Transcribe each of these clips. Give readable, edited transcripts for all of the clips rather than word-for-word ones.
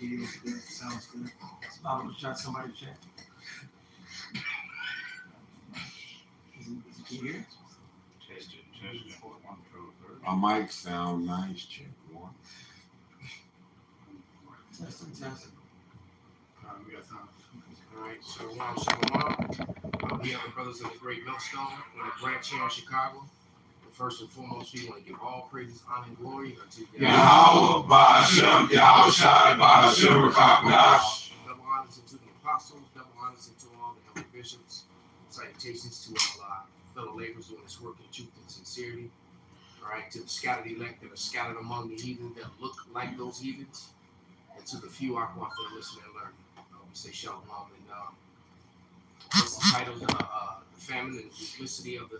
Video's good. Sounds good. Bible shot somebody check. Is he here? Test it. My mic sound nice, check one. Testing. We got time. All right, so we have the brothers of the Great Millstone on the branch here in Chicago. But first and foremost, we want to give all praises, honor, and glory unto Yahweh Ba'Shem, Yahushai Ba'Shem Rakakwadash. Double honors unto the apostles, double honors unto all the elder bishops. Salutations to all our fellow laborers doing this work in truth and sincerity. All right, to the scattered elect that are scattered among the heathen that look like those heathens, and to the few Aqua that listen and learn. We say shalom, and what's the title? The famine and duplicity of the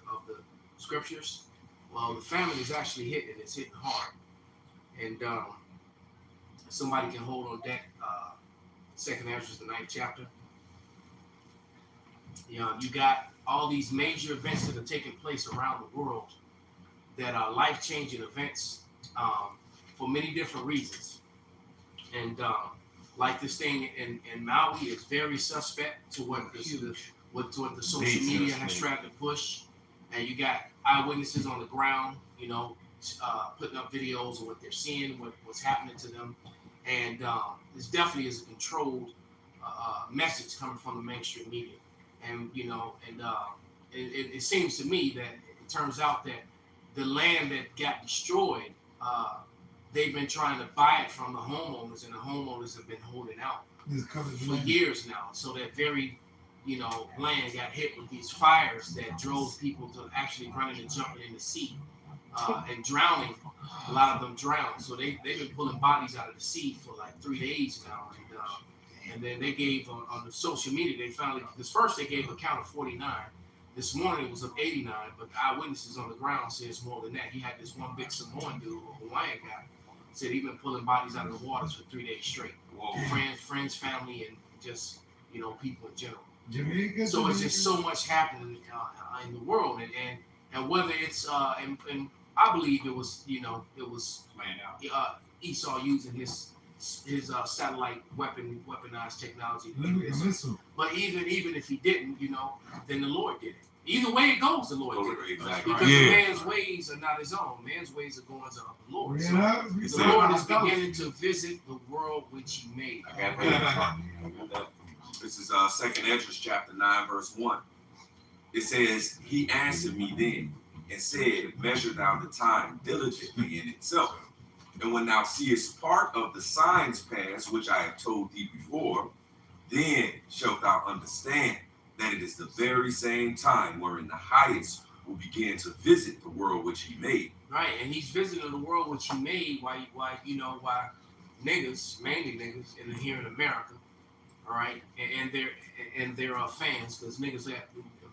scriptures. Well, the famine is actually hitting. It's hitting hard, and somebody can hold on that. Second Ezra, the 9th chapter. You got all these major events that are taking place around the world that are life-changing events for many different reasons. And like this thing in Maui is very suspect to what the social media has tried to push. And you got eyewitnesses on the ground, putting up videos of what they're seeing, what's happening to them. And this definitely is a controlled message coming from the mainstream media. And, it seems to me that it turns out that the land that got destroyed, they've been trying to buy it from the homeowners, and the homeowners have been holding out for years now. So that very, land got hit with these fires that drove people to actually running and jumping in the sea and drowning. A lot of them drowned. So they've been pulling bodies out of the sea for like 3 days now. And then they gave on the social media, they finally, because first they gave a count of 49. This morning it was of 89, but eyewitnesses on the ground says more than that. He had this one big Samoan dude, a Hawaiian guy, said he'd been pulling bodies out of the waters for 3 days straight. Friends, family, and just, people in general. So it's just so much happening in the world, and whether it's and I believe it was Esau using his satellite weaponized technology to do this. But even if he didn't, then the Lord did it. Either way it goes, the Lord did it. Exactly. Because man's ways are not his own. Man's ways are going to the Lord. So the Lord is beginning to visit the world which he made. This is 2nd Ezra chapter 9, verse 1. It says, he answered me then and said, measure thou the time diligently in itself. And when thou seest part of the signs pass, which I have told thee before, then shalt thou understand that it is the very same time wherein the highest will begin to visit the world which he made. Right, and he's visiting the world which he made. Why niggas, mainly niggas, here in America, all right, and they're fans, because niggas,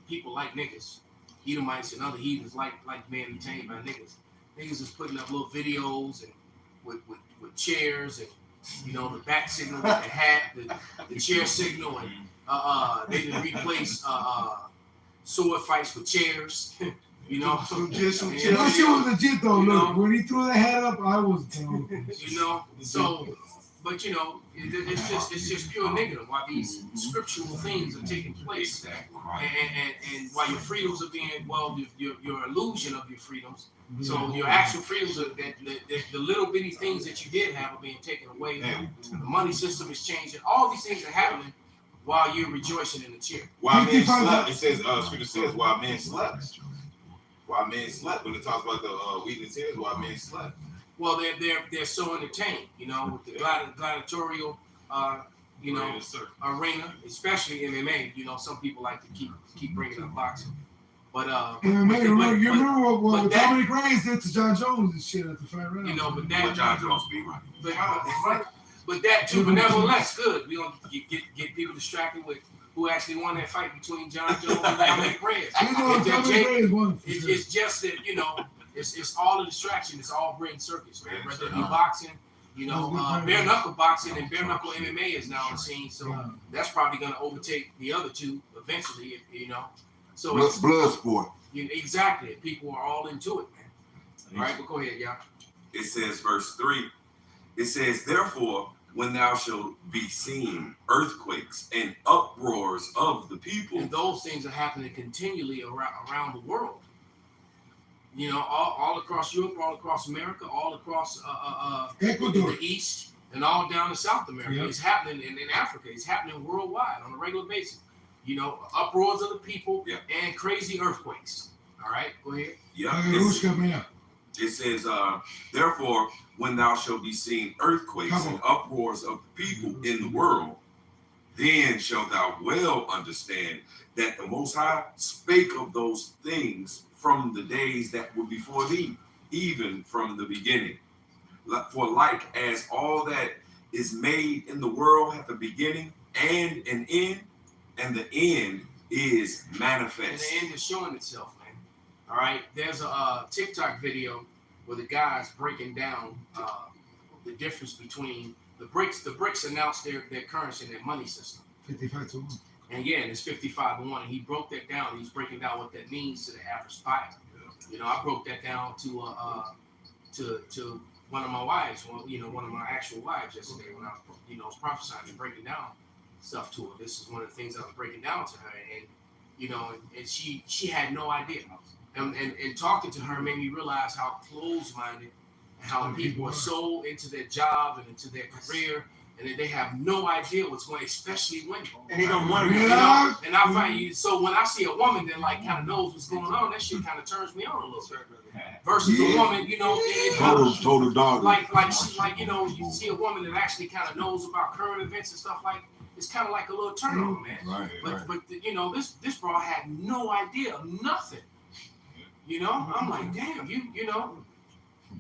people like niggas, Edomites and other heathens like being entertained by niggas. Niggas is putting up little videos and with chairs and the back signal with the hat, the chair signal, and they can replace sword fights with chairs. Some chairs. That shit was legit though. Look, when he threw the hat up, I was so, but it's just pure negative. Why these scriptural things are taking place, and why your freedoms are being your illusion of your freedoms. So your actual freedoms are the little bitty things that you did have are being taken away. The money system is changing. All these things are happening while you're rejoicing in the chair. While men slept, it says, scripture says, while men slept. While men slept, when it talks about the wheat and tares, while men slept. Well, they're so entertained, with the gladiatorial, arena, especially MMA. Some people like to keep bringing up boxing. But MMA, you remember what Dominic Reyes did to John Jones and shit at the fight round? But that John Jones be right. But that too, but nevertheless, good. We don't get people distracted with who actually won that fight between John Jones and Dominic Reyes. It's just that it's all a distraction. It's all brain circuits, man. Whether it be boxing, bare knuckle boxing and bare knuckle MMA is now on the scene. So that's probably going to overtake the other two eventually. So it's blood sport. Exactly. People are all into it, man. All right, but go ahead, y'all. It says, verse 3. It says, therefore, when thou shalt be seen earthquakes and uproars of the people. And those things are happening continually around the world. You know, all across Europe, all across America, all across the East, and all down in South America. Yeah. It's happening in Africa. It's happening worldwide on a regular basis. You know, uproars of the people and crazy earthquakes. All right, go ahead. Yeah. It says, therefore, when thou shalt be seen earthquakes and uproars of the people in the world, then shalt thou well understand that the Most High spake of those things from the days that were before thee, even from the beginning. For like as all that is made in the world at the beginning and an end, and the end is manifest. And the end is showing itself, man. All right, there's a TikTok video where the guy's breaking down the difference between the BRICS. The BRICS announced their currency and their money system. 55 to 1. And yeah, and it's 55 to 1. And he broke that down. He's breaking down what that means to the average buyer. You know, I broke that down to one of my wives, one of my actual wives yesterday when I was, prophesying and breaking down stuff to her. This is one of the things I was breaking down to her, and she had no idea. And talking to her made me realize how close-minded and how people are so into their job and into their career, and they have no idea what's going on, especially women. And they don't want to. And I find so when I see a woman that like kind of knows what's going on, that shit kind of turns me on a little bit. Versus a woman, total dog. Like you see a woman that actually kind of knows about current events and stuff like. It's kind of like a little turn on, man. Right. But this bro had no idea of nothing. I'm like, damn,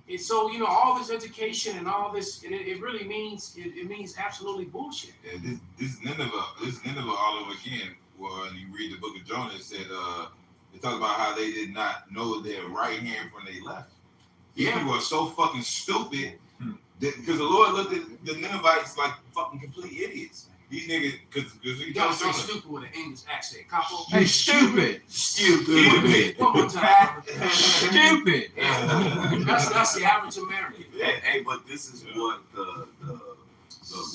it's so all this education and all this, and it really means it means absolutely bullshit. Yeah, this Nineveh all over again. When you read the book of Jonah, it said it talks about how they did not know their right hand from their left. These people are so fucking stupid because the Lord looked at the Ninevites like fucking complete idiots. These niggas, because you gotta say stupid with an English accent. Capo. Hey, stupid. One more time. Stupid. That's the average American. Hey, but this is what the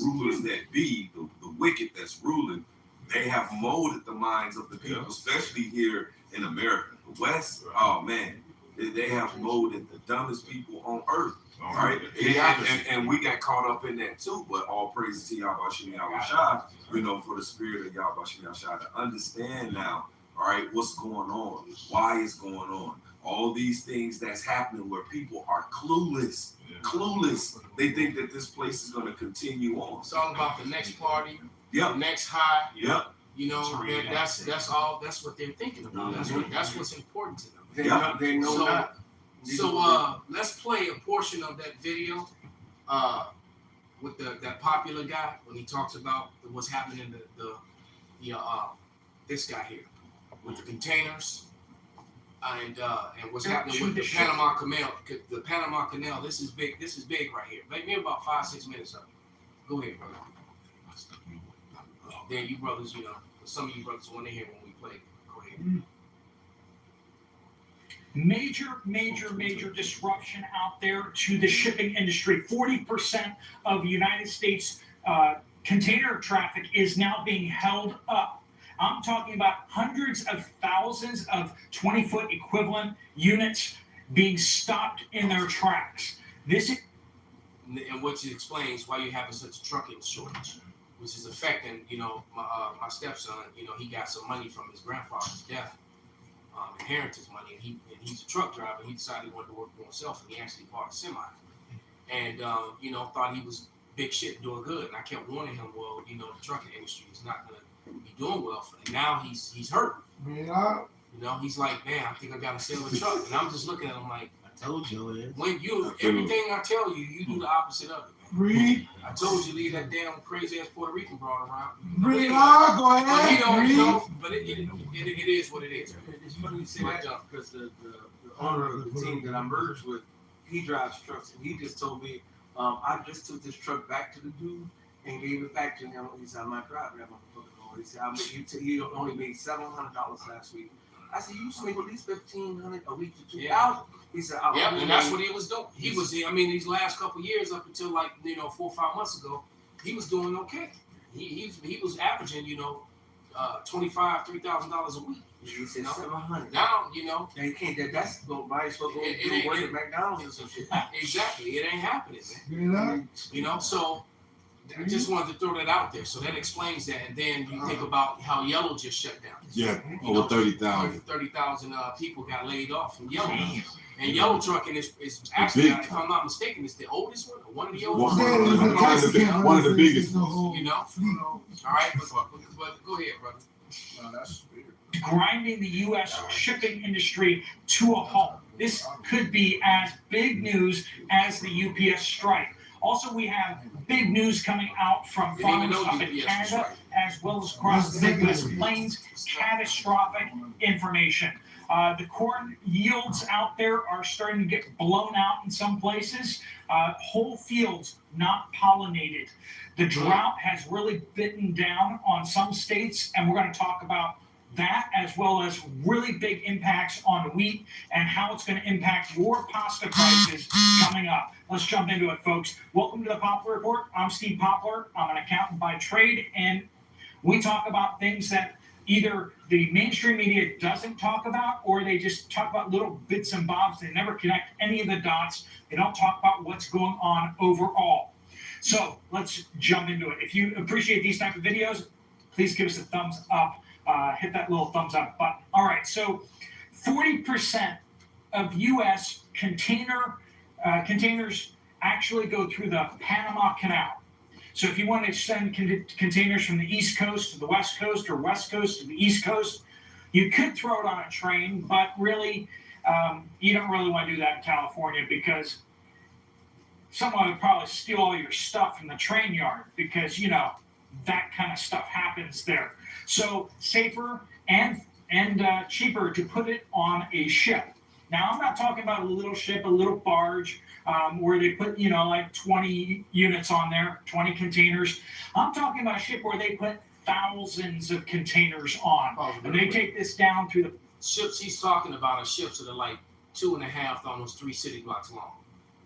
rulers that be, the wicked that's ruling, they have molded the minds of the people, especially here in America. The West, oh man, they have molded the dumbest people on earth. All right, and we got caught up in that too. But all praises to Yahweh Shem Yahushua, for the spirit of Yahweh Shem Yahushua to understand now. All right, what's going on? Why it's going on? All these things that's happening where people are clueless. They think that this place is going to continue on. It's all about the next party, the next high. That's all. That's what they're thinking about. That's what's important to them. They know that. So let's play a portion of that video with that popular guy when he talks about what's happening in this guy here with the containers and what's happening with the Panama Canal. The Panama Canal. This is big. This is big right here. Maybe about 5-6 minutes of it. Go ahead, brother. Then you brothers, some of you brothers want to hear when we play. Go ahead. Major disruption out there to the shipping industry. 40% of the United States container traffic is now being held up. I'm talking about hundreds of thousands of 20-foot equivalent units being stopped in their tracks. And which explains why you're having such a trucking shortage, which is affecting, my stepson. He got some money from his grandfather's death. Inheritance money, and he's a truck driver. He decided he wanted to work for himself, and he actually bought a semi. And thought he was big shit, doing good. And I kept warning him, well, the trucking industry is not gonna be doing well for him. And now he's hurt. Yeah. He's like, man, I think I gotta sell a truck. And I'm just looking at him like, I told you it. When everything I tell you, you do the opposite of it. Read. I told you leave that damn crazy ass Puerto Rican broad around. Read. Go ahead. But it is what it is. It's funny you say that because the owner of the team that I merged with, he drives trucks, and he just told me, I just took this truck back to the dude and gave it back to him. He said, I'm not driving that motherfucker no more. He said, he only made $700 last week. I said, you used to make at least $1,500 a week to $2,000. Yeah. He said, and that's what he was doing. These last couple of years up until 4 or 5 months ago, he was doing okay. He was averaging, $3,000 a week. He said 700. Now, Now you can't. That's go buy supposed to go It do ain't- work it- at McDonald's or some shit. exactly, it ain't happening, man. You know? So I just wanted to throw that out there. So that explains that. And then you think about how Yellow just shut down. Yeah, over 30,000. 30,000 people got laid off from Yellow. And Yellow Trucking is actually, big. if I'm not mistaken, it's the oldest one, or one of the One, oldest. Yeah, one, it's a one, taxi of the, cab, one of the it's biggest the ones. whole All right, but go ahead, brother. No, that's weird. Grinding the U.S. shipping industry to a halt. This could be as big news as the UPS strike. Also, we have big news coming out from We didn't even farmers know up in UPS was Canada, strike. as well as across the Midwest Plains. Catastrophic information. The corn yields out there are starting to get blown out in some places. Whole fields not pollinated. The drought has really bitten down on some states, and we're going to talk about that as well as really big impacts on wheat and how it's going to impact your pasta prices coming up. Let's jump into it, folks. Welcome to the Poplar Report. I'm Steve Poplar. I'm an accountant by trade, and we talk about things that either the mainstream media doesn't talk about, or they just talk about little bits and bobs. They never connect any of the dots. They don't talk about what's going on overall. So let's jump into it. If you appreciate these type of videos, please give us a thumbs up. Hit that little thumbs up button. All right, so 40% of U.S. containers actually go through the Panama Canal. So if you want to send containers from the East Coast to the West Coast or West Coast to the East Coast, you could throw it on a train, but really, you don't really want to do that in California because someone would probably steal all your stuff from the train yard because, that kind of stuff happens there. So safer and cheaper to put it on a ship. Now, I'm not talking about a little ship, a little barge, where they put, like 20 units on there, 20 containers. I'm talking about a ship where they put thousands of containers on. And they take this down through the Ships he's talking about are ships that are like 2.5 to almost 3 city blocks long.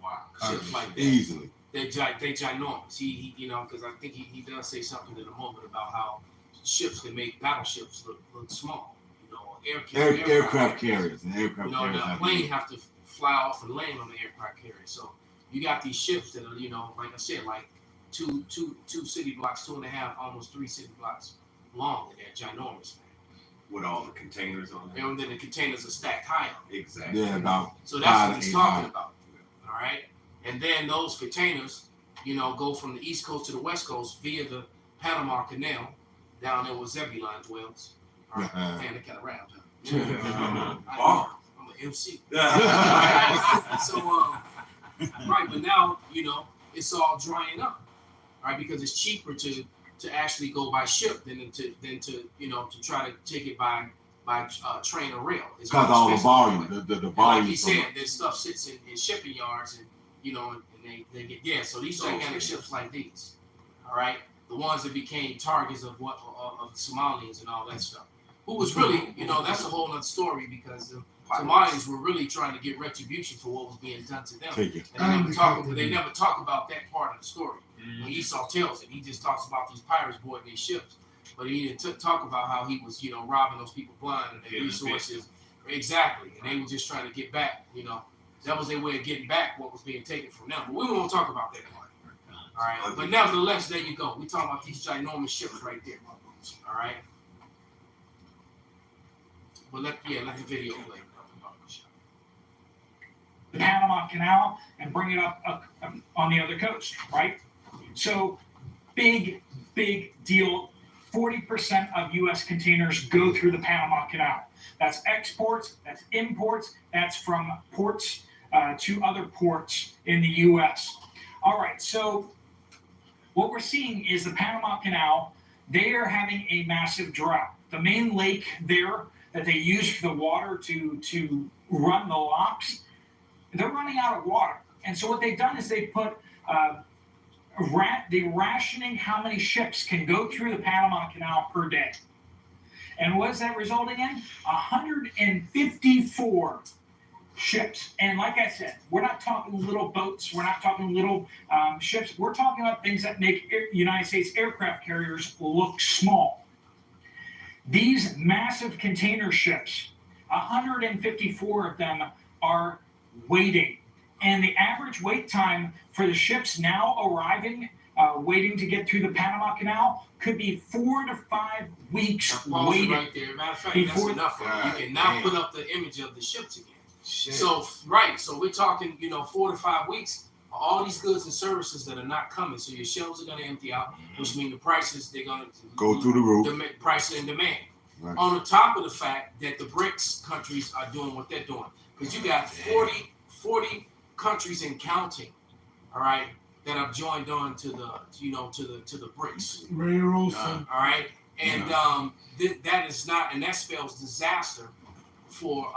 Wow. Ships like that. Easily. They ginormous. He because I think he does say something in a moment about how ships can make battleships look small. Aircraft carriers and aircraft The carriers. plane have to fly off and land on the aircraft carrier. So you got these ships that are, like I said, like two city blocks, 2.5, almost 3 city blocks long, and they're ginormous, man. With all the containers on there. And then the containers are stacked high up. Exactly. Yeah, about So that's 5 what to he's 8 talking high. about. All right. And then those containers, go from the East Coast to the West Coast via the Panama Canal down there where Zebulon dwells. All right. Uh-huh. Man, they got around. Huh? Wow. I'm an MC. Yeah. So, right, but now, it's all drying up, right? Because it's cheaper to actually go by ship than to try to take it by train or rail. It's Because more all the expensive. volume, the And volume. like he is so said, much. this stuff sits in shipping yards, and they get so these gigantic ships like these, all right, the ones that became targets of of Somalians and all that stuff. Who was really, that's a whole other story because the Somalians were really trying to get retribution for what was being done to them. Take it. And they never talk about that part of the story. When Esau tells it, he just talks about these pirates boarding their ships, but he didn't talk about how he was, robbing those people blind of their resources. Exactly, and they were just trying to get back. That was their way of getting back what was being taken from them. But we won't talk about that part. All right, but nevertheless, there you go. We're talking about these ginormous ships right there. All right. But let the video play. the Panama Canal and bring it up on the other coast, right? So big deal. 40% of U.S. containers go through the Panama Canal. That's exports, that's imports, that's from ports to other ports in the U.S. All right, so what we're seeing is the Panama Canal, they are having a massive drought. The main lake there that they use for the water to run the locks, they're running out of water. And so what they've done is they put the rationing how many ships can go through the Panama Canal per day. And what is that resulting in? 154 ships. And like I said, we're not talking little boats. We're not talking little ships. We're talking about things that make United States aircraft carriers look small. These massive container ships, 154 of them are waiting. And the average wait time for the ships now arriving, waiting to get through the Panama Canal, could be 4 to 5 weeks waiting. Right there. Matter of fact, that's enough. You can now put up the image of the ships again. Shit. So we're talking, 4 to 5 weeks. All these goods and services that are not coming, so your shelves are going to empty out, which means the prices they're going to go through the roof. Price and demand. Right. On the top of the fact that the BRICS countries are doing what they're doing, because you got 40 countries and counting, all right, that have joined on to the to the BRICS. All right, and that is not, and that spells disaster for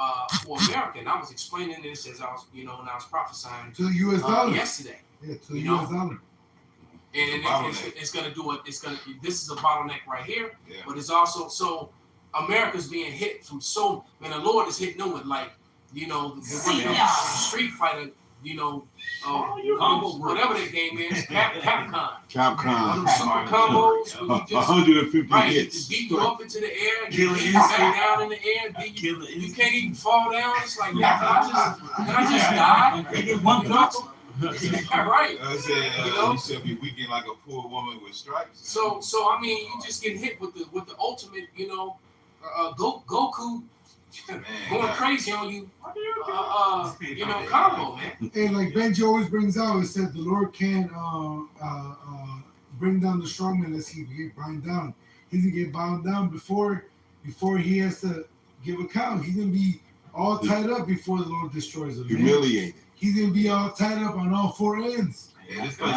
America. And I was explaining this as I was, when I was prophesying to the U.S. dollar yesterday. Yeah, to the U.S. dollar. And it's going to do it. This is a bottleneck right here, but it's also so America's being hit from the Lord is hitting them with the Street Fighter, whatever that game is, Capcom. Super combos. 150 hits. Beat you up into the air, you back down in the air, you can't even fall down. It's like, can I just die? They get one punch. Right. You should be weakened like a poor woman with stripes. So I mean, you just get hit with the ultimate, Goku going crazy on you, combo, man. And like Benji always brings out, it said the Lord can't bring down the strong man unless he get bound down. He's gonna get bound down before he has to give account. He's gonna be all tied up before the Lord destroys him. Humiliated. He's gonna be all tied up on all 4 ends. Yeah, this place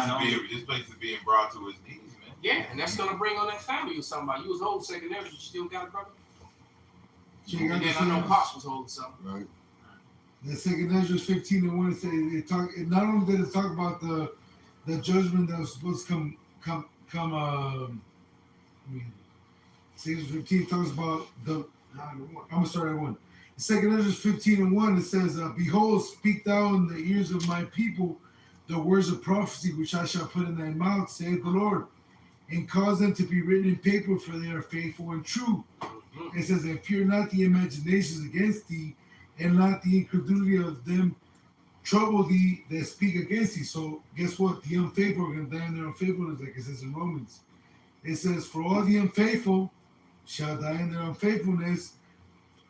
is being brought to his knees, man. Yeah, and that's gonna bring on that family or somebody. You was old secondary, you still got a brother. And then I know Pops was holding something. Right. The second Ezra 15:1 it says it not only did it talk about the judgment that was supposed to come 15 talks about I'm gonna start at 1. Second Ezra 15:1 it says, "Behold, speak thou in the ears of my people the words of prophecy which I shall put in thy mouth, saith the Lord, and cause them to be written in paper, for they are faithful and true." It says, "And fear not the imaginations against thee, and not the incredulity of them trouble thee that speak against thee." So guess what? The unfaithful are going to die in their unfaithfulness, like it says in Romans. It says, "For all the unfaithful shall die in their unfaithfulness.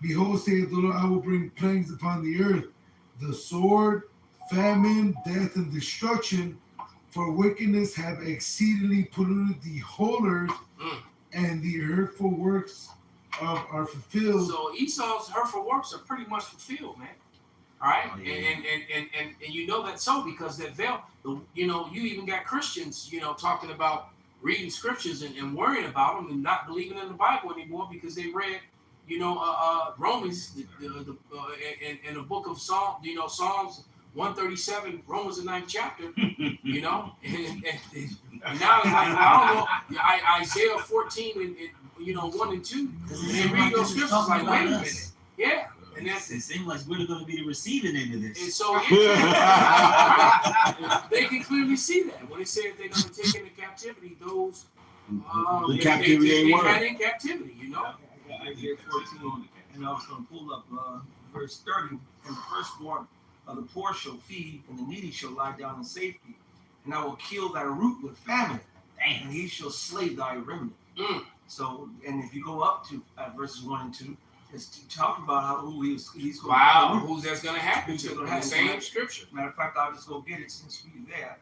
Behold, saith the Lord, I will bring plagues upon the earth, the sword, famine, death, and destruction, for wickedness have exceedingly polluted the whole earth, and the hurtful works are fulfilled." So Esau's hurtful works are pretty much fulfilled, man. All right, and you know that's so because that veil, you even got Christians, talking about reading scriptures and worrying about them and not believing in the Bible anymore because they read, Romans, in the book of Psalms 137, Romans the 9th chapter, and now it's like, I don't know, Isaiah 14 and 1 and 2, they read those scriptures like, wait a minute, yeah. And It seems like we're going to be the receiving end of this. And so they can clearly see that when it said they're going to take into captivity those the captivity they ain't had word. in captivity, Isaiah 14, and I was going to pull up verse 30. "And the firstborn of the poor shall feed, and the needy shall lie down in safety. And I will kill thy root with famine, and he shall slay thy remnant." So, and if you go up to verses 1 and 2, it's talking about how he's going. Wow, who's that's going to happen to? The same scripture. Matter of fact, I'll just go get it since we're there.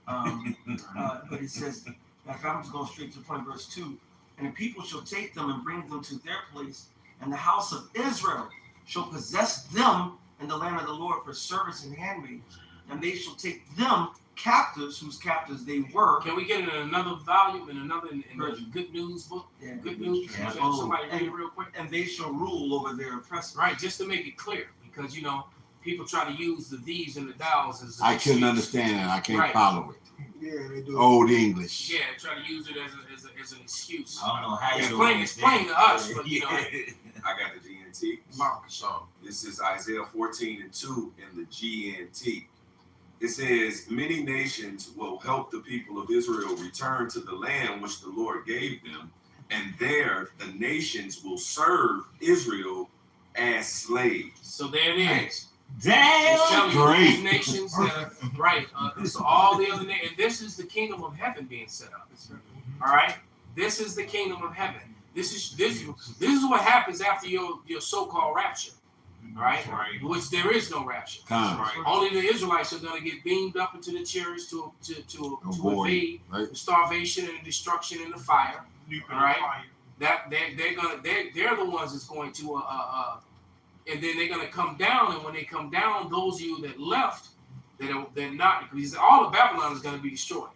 But it says, matter of fact, I'm just going straight to the point, verse 2. "And the people shall take them and bring them to their place, and the house of Israel shall possess them in the land of the Lord for servants and handmaids. And they shall take them captives, whose captives they were." Can we get it in another volume, in the Good News book? Yeah. Good News. Yeah. Somebody read it real quick. "And they shall rule over their oppressors." Right, just to make it clear, because people try to use the these and the thous as. I couldn't understand it. I can't follow it. Yeah, they do. Old English. Yeah, try to use it as an excuse. I don't know how It's you plain to us, but you know. I got the GNT. So This is Isaiah 14:2 in the GNT. It says, many nations will help the people of Israel return to the land which the Lord gave them, and there the nations will serve Israel as slaves. So there it is. Damn. It's telling you Great. these nations that are right. So all the other nations, and this is the kingdom of heaven being set up. All right, this is the kingdom of heaven. This is what happens after your so-called rapture. All right, which there is no rapture. Right. Only the Israelites are going to get beamed up into the chariots to evade right? the starvation and the destruction and the fire. All right, that they're the ones that's going to and then they're going to come down. And when they come down, those of you that left, they're not, because all of Babylon is going to be destroyed.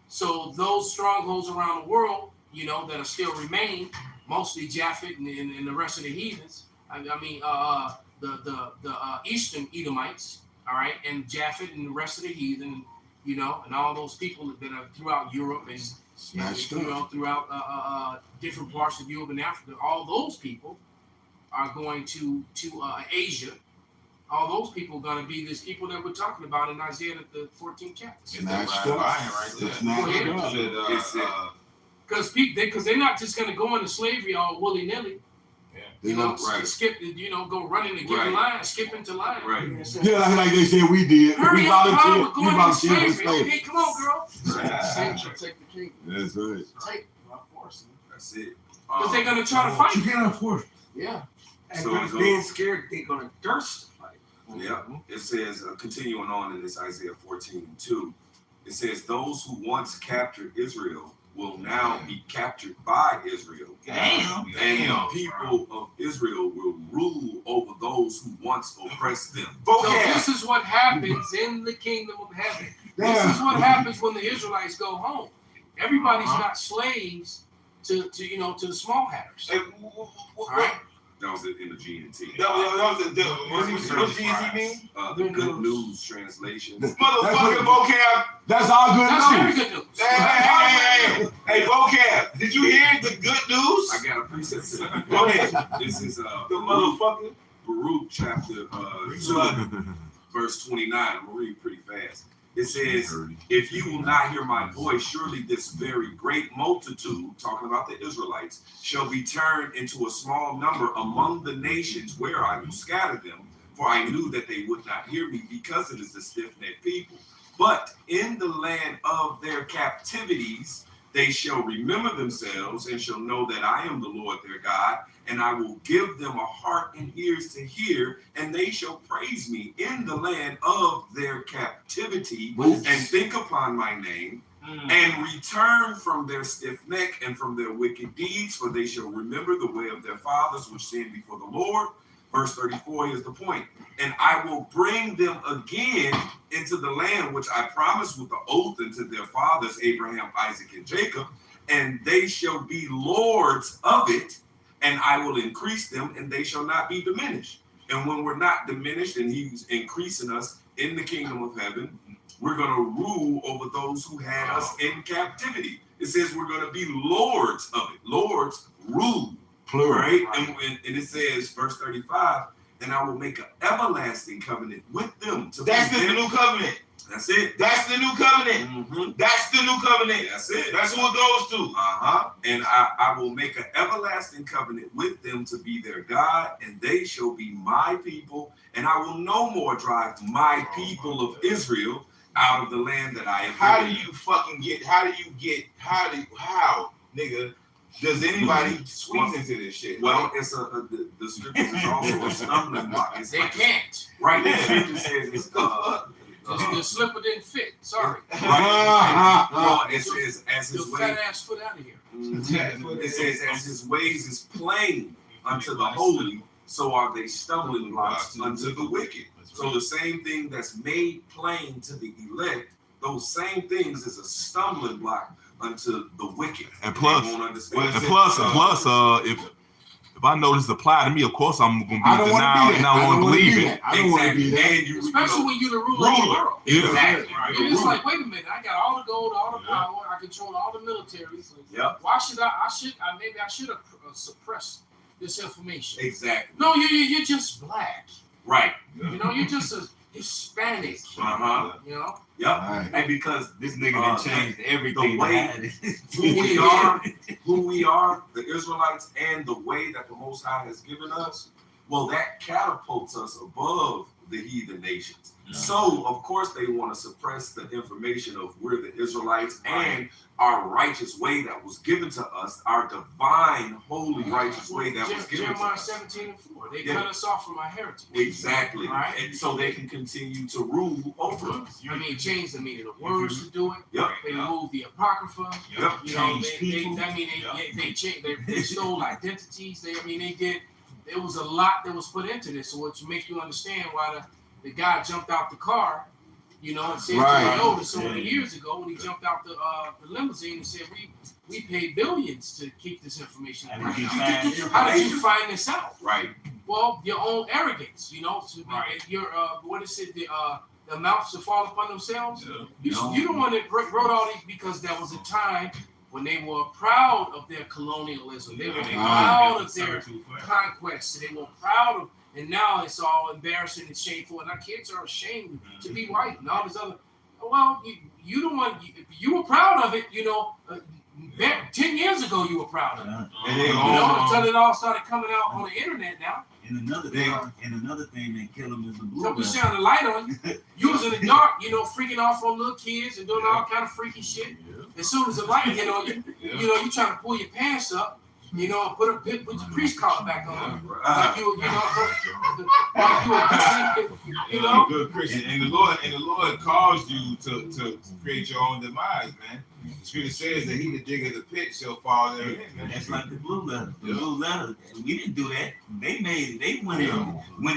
So those strongholds around the world, you know, that are still remain, mostly Japhet and the rest of the heathens. The Eastern Edomites, all right, and Japhet and the rest of the heathen, you know, and all those people that are throughout Europe and throughout different parts of Europe and Africa. All those people are going to Asia. All those people are going to be these people that we're talking about in Isaiah the 14th chapter. Because they're not just going to go into slavery all willy nilly. You know, skip. You know, go running to get in line, skip into line. Right. Yeah, like they said we did. Hurry We up, volunteered. we're We going into volunteered for slavery. slavery. Okay, come on, girl. Saints shall take the kingdom. That's right. Take by force. That's it. Because they're going to try to fight. You cannot force. Yeah. And So it being goes- scared, they're gonna thirst to fight. Yeah, it says, continuing on in this Isaiah 14:2, it says, those who once captured Israel will now be captured by Israel. Damn. And the people of Israel will rule over those who once oppressed them. So this is what happens in the kingdom of heaven. This is what happens when the Israelites go home. Everybody's not slaves to the small hatters. All right? That was in the GNT. What GNT mean? The Good News translation. Motherfucking vocab. That's all good That's very news. good news. Hey, vocab. Did you hear the good news? I got a precept to that. Go ahead. This is The motherfucker. Baruch chapter 2, verse 29. I'm gonna read pretty fast. It says, if you will not hear my voice, surely this very great multitude, talking about the Israelites, shall be turned into a small number among the nations where I will scatter them. For I knew that they would not hear me, because it is the stiff-necked people. But in the land of their captivities, they shall remember themselves and shall know that I am the Lord their God, and I will give them a heart and ears to hear, and they shall praise me in the land of their captivity, and think upon my name, and return from their stiff neck and from their wicked deeds, for they shall remember the way of their fathers which sinned before the Lord. Verse 34 is the point. And I will bring them again into the land which I promised with the oath unto their fathers, Abraham, Isaac, and Jacob, and they shall be lords of it, and I will increase them, and they shall not be diminished. And when we're not diminished, and he's increasing us in the kingdom of heaven, we're going to rule over those who had us in captivity. It says we're going to be lords of it. Lords rule. Plural. Right? And it says, verse 35, and I will make an everlasting covenant with them. That's the new covenant. That's it. That's the new covenant. Mm-hmm. That's the new covenant. That's it. That's who it goes to. And I will make an everlasting covenant with them to be their God, and they shall be my people, and I will no more drive my people of Israel out of the land that I have How do given you fucking get? How, nigga? Does anybody squeeze into this shit? Well, it's the scriptures is also a stumbling block. It's They like can't. right. The scripture says it's The slipper didn't fit. Sorry. right. It says as Your his fat way. ass foot out of here. It says as his ways is plain unto the holy, so are they stumbling blocks unto the wicked. So the same thing that's made plain to the elect, those same things is a stumbling block unto the wicked. And plus, They won't understand. if if I know this apply to me, of course I'm gonna I be don't want to denied be and that. I won't believe it. I don't want to be that. And you, Especially when you're the ruler of the world. Exactly. You're just like, wait a minute, I got all the gold, all the power, I control all the militaries. Yep. Why should I should have suppressed this information. Exactly. No, you're just black. Right. You know, you're just a Hispanic. Uh-huh. You know? Yep. Right. And because This nigga done changed everything. the way who we are, the Israelites, and the way that the Most High has given us, well, that catapults us above the heathen nations. So, of course, they want to suppress the information of we're the Israelites and our righteous way that was given to us, our divine, holy, righteous way that was given to Jeremiah us. 17:4. They cut us off from our heritage. Exactly. Right. And so they can continue to rule over us. I mean, change the meaning of words to do it. Yep. They removed the apocrypha. Yep. You know, Change people. they stole identities. They did. There was a lot that was put into this, so to make you understand why the guy jumped out the car, you know, and said Right. to Toyota so many years ago when he jumped out the limousine and said we paid billions to keep this information. How did you private." find How did you find this out? Right. Well, your own arrogance, you know, to be your what is it, the mouths to fall upon themselves. You the one that wrote all these because there was a time when they were proud of their colonialism. They were proud of their conquests. They were proud of, and now it's all embarrassing and shameful. And our kids are ashamed to be white and all this other. Well, you the one, you were proud of it, you know. 10 years ago, you were proud of it. And they You know, until it all started coming out on the internet now. And another thing that kill them is the blue. So we shine the light on you. You was in the dark, you know, freaking off on little kids and doing all kind of freaky shit. As soon as the light hit on you, you know, you trying to pull your pants up, you know, and put your priest collar back on. Like you know, good Christian. And the Lord calls you to create your own demise, man. The scripture says that he that diggeth the pit shall fall therein, man. That's like the blue letter. The blue letter. We didn't do that. They made it. They went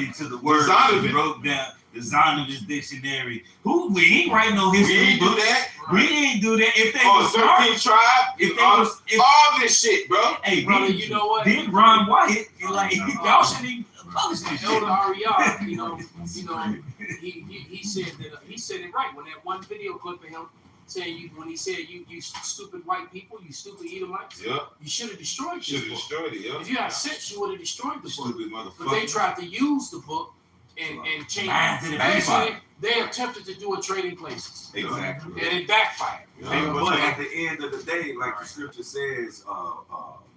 into the word and wrote down the Zonovich dictionary. We ain't writing no history. We ain't do books. that. We ain't do that. If they was smart, 13 tribe, all this shit, bro. hey, brother, you know what? Then Ron Wyatt, like y'all shouldn't even publish this shit. Elder Ariel, you know, he said it right when that one video clip of him saying when he said you stupid white people, you stupid Edomites, Yeah. you should have destroyed this Should have book. destroyed it, yeah. If you had sense, you would have destroyed the book. Stupid But they motherfucker. tried to use the book and change Lies to the it. Basically, people. they attempted to do a trading places, Exactly. and it backfired. But at the end of the day, like the scripture says,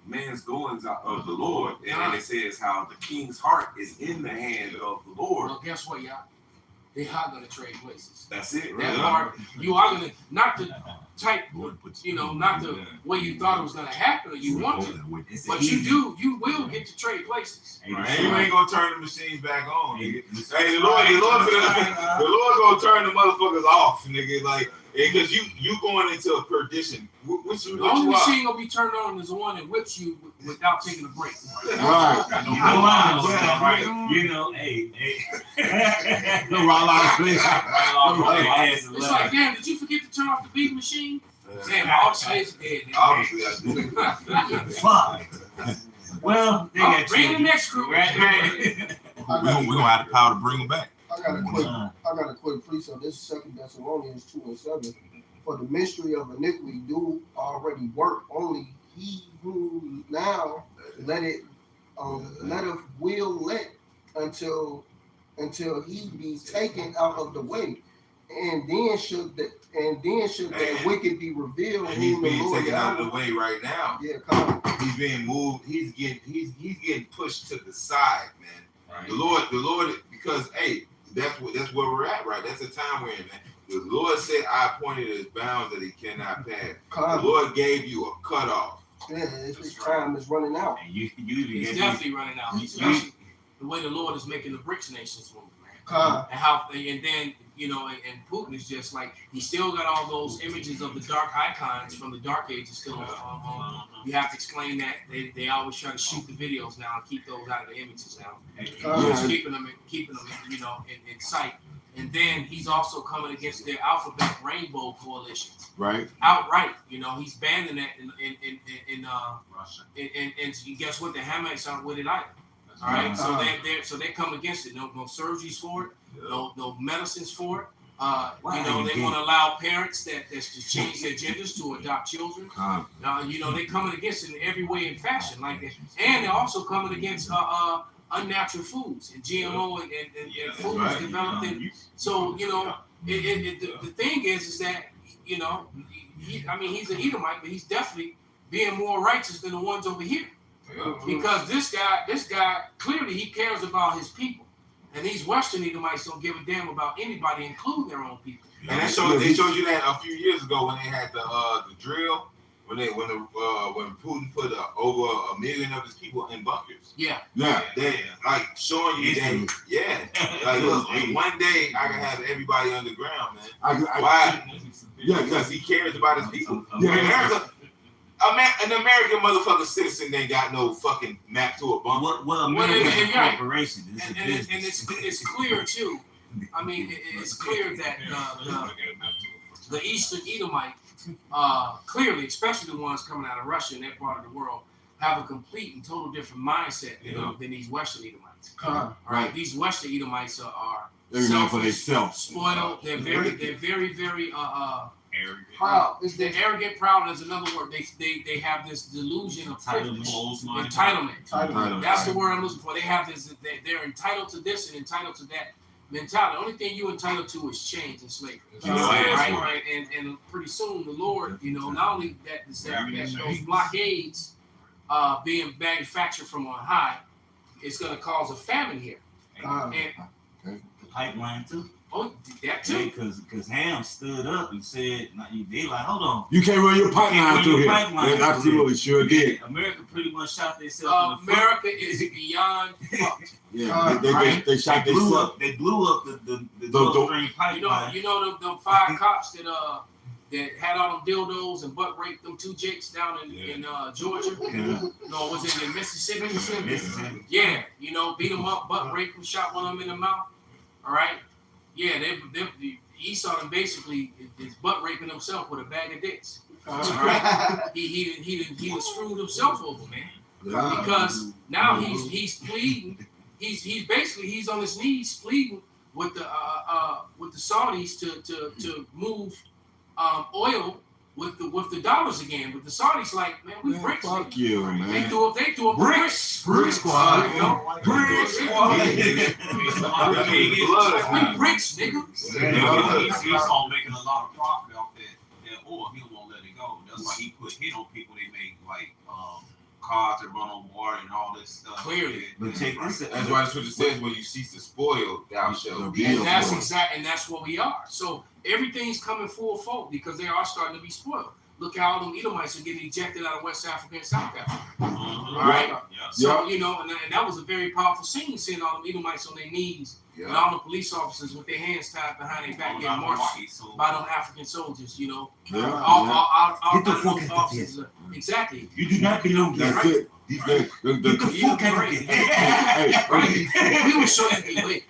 man's goings out of the Lord, and it says how the king's heart is in the hand of the Lord. Well, guess what, y'all? They are going to trade places. That's it. That part, you are going to, not the type, you know, not the way you thought it was going to happen or you want to, but you will get to trade places. Right. You ain't gonna turn the machines back on, nigga. Hey, the Lord gonna turn the motherfuckers off, nigga. Like, because you going into a perdition. The only machine gonna be turned on is the one that whips you without taking a break. Right. You know, hey. No, It's like, damn, did you forget to turn off the beat machine? Damn, all the slaves are dead. Obviously, I did. Fuck. Well, they got bring the next group. Right. We're gonna have the power to bring them back. I got a quick precept. This is 2 Thessalonians 2:7. For the mystery of iniquity do already work. Only he who now letteth will let until he be taken out of the way. And then should that wicked be revealed. And he's being taken out of the way right now. Yeah, come on. He's being moved. He's getting pushed to the side, man. Right. The Lord, because that's where we're at, right? That's the time we're in, man. The Lord said, "I appointed his bounds that he cannot pass." The Lord gave you a cutoff. Yeah, his time is running out. He's definitely running out. Especially the way the Lord is making the BRICS nations move, man. And then you know, and Putin is just like, he still got all those images of the dark icons from the Dark Ages still on. You have to explain that. They always try to shoot the videos now and keep those out of the images now. Just keeping them, you know, in sight. And then he's also coming against their alphabet rainbow coalitions. Right. Outright. You know, he's banning that in Russia. And guess what? The Hamites aren't with it either. All right. So they come against it. No surgeries for it. No medicines for it. You know, they want to allow parents that just change their genders to adopt children. You know, they're coming against it in every way and fashion like that. And they're also coming against unnatural foods and GMO and foods developed in. So, you know, the thing is that, you know, he's an Edomite, but he's definitely being more righteous than the ones over here. Because this guy, clearly he cares about his people. And these Western Edomites don't give a damn about anybody, including their own people. And they showed you that a few years ago when they had the drill, when Putin put over 1 million of his people in bunkers. Yeah. They like showing you that. Yeah. Like look, one day I can have everybody underground, man. Why? Yeah, because he cares about his people. America. An American motherfucking citizen ain't got no fucking map to a bunker. Well, American corporation. And it's clear too. I mean, it's clear that the Eastern Edomite, clearly, especially the ones coming out of Russia and that part of the world, have a complete and total different mindset than these Western Edomites. All right, these Western Edomites are selfish, spoiled. They're very proud. They're arrogant, proud is another word. They have this delusion of privilege. Entitlement. That's the word I'm looking for. They have this. They're entitled to this and entitled to that mentality. The only thing you're entitled to is chains and slavery. Right? And pretty soon the Lord, you know, not only that those blockades being manufactured from on high, it's going to cause a famine here. The pipeline too. Oh, that too. Because Ham stood up and said, they like, hold on. You can't run your pipeline through here. They absolutely sure did. America pretty much shot themselves in the America is beyond fucked. Yeah, they shot themselves. They blew up the Gulf Stream pipeline. You know them 5 cops that had all them dildos and butt raped them 2 jakes down in Georgia. No, was it in Mississippi? Yeah, you know, beat them up, butt raped them, shot one of them in the mouth. All right. Yeah, Esau them basically is butt raping himself with a bag of dicks. All right, he screwed himself over, man. Because now he's pleading. He's on his knees pleading with the Saudis to move oil with the dollars again. But the Saudis like, man, we bricks. Fuck you, man. They threw up bricks. Brick squad. Brick squad. We bricks, nigga. He's all making a lot of profit off that oil. He won't let it go. That's why he put hit on people. They make like cars that run on water and all this stuff. Clearly. But check this out. That's why the scripture says, when you cease to spoil, thou shalt be. And that's what we are. So everything's coming full folk because they are starting to be spoiled. Look how all them Edomites are getting ejected out of West Africa and South Africa. All right. So you know, and that was a very powerful scene, seeing all them Edomites on their knees and all the police officers with their hands tied behind their back getting marched by them African soldiers. You know, all Get the fuck out of here. Exactly. You do not belong here. That's it. Get the fuck out of here. We will show you the way.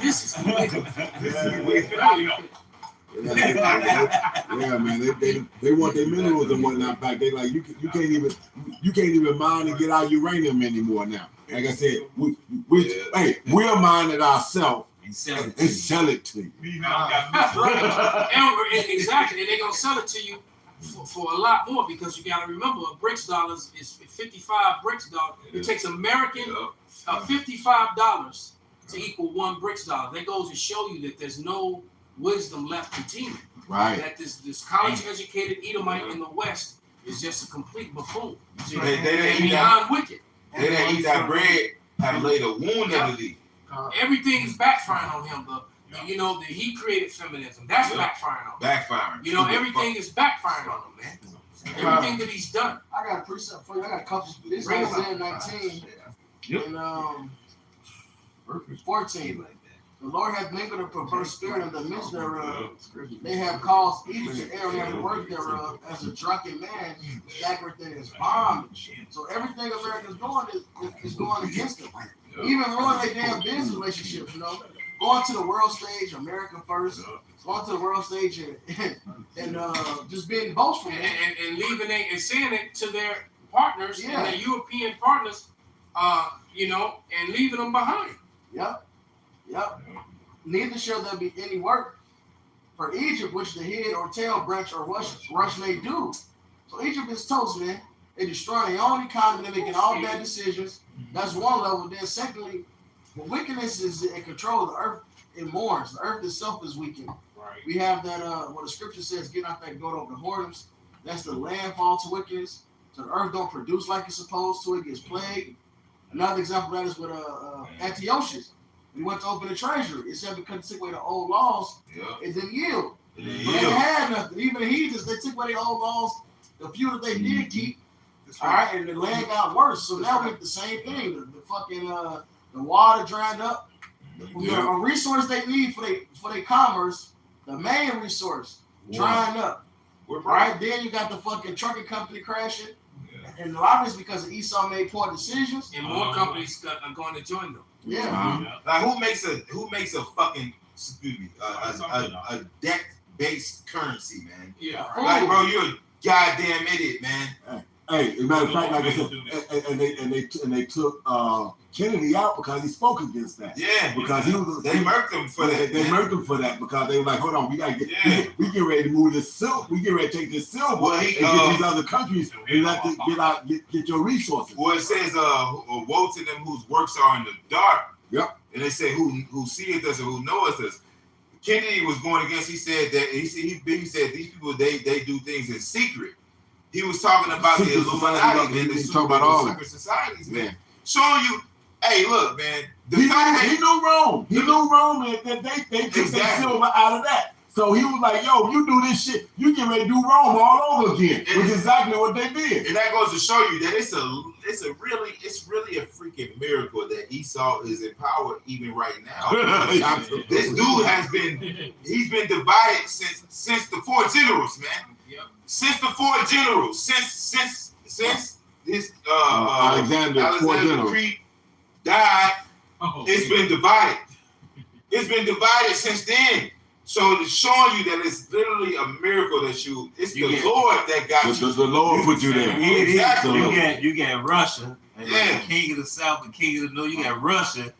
This is the way. Yeah, man. They want their minerals and whatnot back. They like you can't even mine and get our uranium anymore now. Like I said, we'll mine it ourselves and sell it to you. Exactly, and they're gonna sell it to you for a lot more because you gotta remember a BRICS dollars is 55 BRICS dollars. It takes American $55 to equal 1 BRICS dollar. That goes to show you that there's no wisdom left in teaming. Right. That this college-educated Edomite in the West is just a complete buffoon. They beyond wicked. They didn't eat that bread, have laid a wound underneath. Everything is backfiring on him. He created feminism. That's backfiring on him. Backfiring. You know, everything is backfiring on him, man. Everything that he's done. I got a precept for you. I got a couple. This is Isaiah 19 and 14. The Lord hath mingled a perverse spirit in the midst thereof. They have caused Egypt to err in every work thereof, as a drunken man staggereth in his bondage. So everything America's doing is going against them. Even ruining their damn business relationships, you know. Going to the world stage, America first. Going to the world stage and just being boastful. And leaving it and saying it to their partners and their European partners, you know, and leaving them behind. Yep. Neither shall there be any work for Egypt, which the head or tail branch or rush may do. So Egypt is toast, man. They destroy their own economy. They're making all bad decisions. That's one level. Then secondly, when wickedness is in control, the earth it mourns. The earth itself is weakened. Right. We have that what the scripture says, get out that goat over the whoredoms. That's the landfall to wickedness. So the earth don't produce like it's supposed to. It gets plagued. Another example of that is with Antiochus. We went to open the treasury. It said because they took away the old laws, it didn't yield. But they had nothing. Even the heathens, they took away the old laws. The few that they did keep, all right, and the land got worse. So now we have the same thing. The fucking the water dried up. The resource they need for their commerce, the main resource, drying up. Right? Then you got the fucking trucking company crashing. And a lot of it's because Esau made poor decisions. And more companies are going to join them. Yeah. Like who makes a fucking a debt based currency, man? Yeah. Like bro, you're a goddamn idiot, man. Hey, as a matter of fact, like I said, and they took Kennedy out because he spoke against that. Yeah, because he was. They murked him for that. They murked him for that because they were like, hold on, we gotta get, we get ready to move this silk. We get ready to take this silver and get these other countries and get your resources. Well, it says, woe to them whose works are in the dark. Yep. And they say who seeth us and who knoweth us. Kennedy was going against. He said that he said these people they do things in secret. He was talking about the Illuminati, He's talking about all secret societies, man. Showing you, hey, look, man. He knew Rome. He knew Rome, and they took that silver out of that. So he was like, yo, you do this shit, you get ready to do Rome all over again, which is exactly what they did. And that goes to show you that it's really a freaking miracle that Esau is in power even right now. This dude he's been divided since the four generals, man. Yep. Since the four generals, since this Alexander the Great died, it's been divided. It's been divided since then. So it's showing you that it's literally a miracle that it's the Lord that got you. The Lord put you there. Exactly. You got Russia, and like the king of the south, the king of the north. You got Russia.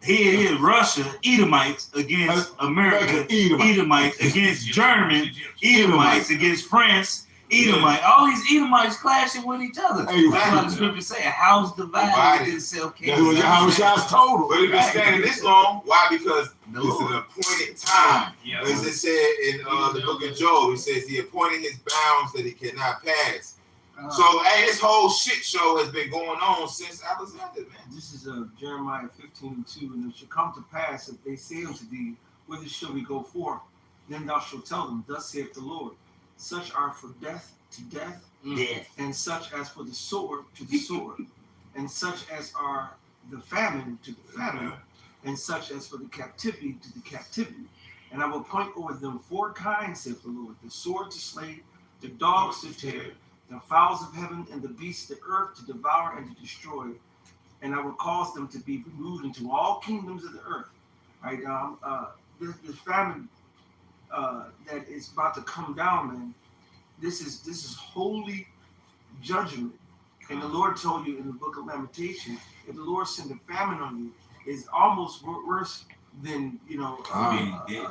Here it is, Russia, Edomites against America, Edomites against German, Edomites against France, Edomite. All these Edomites clashing with each other. Hey, that's what the scripture say. A house divided itself. That's what your house told. But it's been standing this long. Why? Because it's an appointed time. As it said in the book of Job, it says he appointed his bounds that he cannot pass. So, hey, this whole shit show has been going on since Alexander, man. This is Jeremiah 15:2, and it shall come to pass if they say unto thee, whither shall we go forth? Then thou shalt tell them, thus saith the Lord, such are for death to death, and such as for the sword to the sword, and such as are the famine to the famine, and such as for the captivity to the captivity. And I will appoint over them 4 kinds, saith the Lord, the sword to slay, the dogs to tear, the fowls of heaven and the beasts of the earth to devour and to destroy. And I will cause them to be removed into all kingdoms of the earth. Right? This famine that is about to come down, man. This is holy judgment. And the Lord told you in the book of Lamentation, if the Lord send a famine on you, it's almost worse than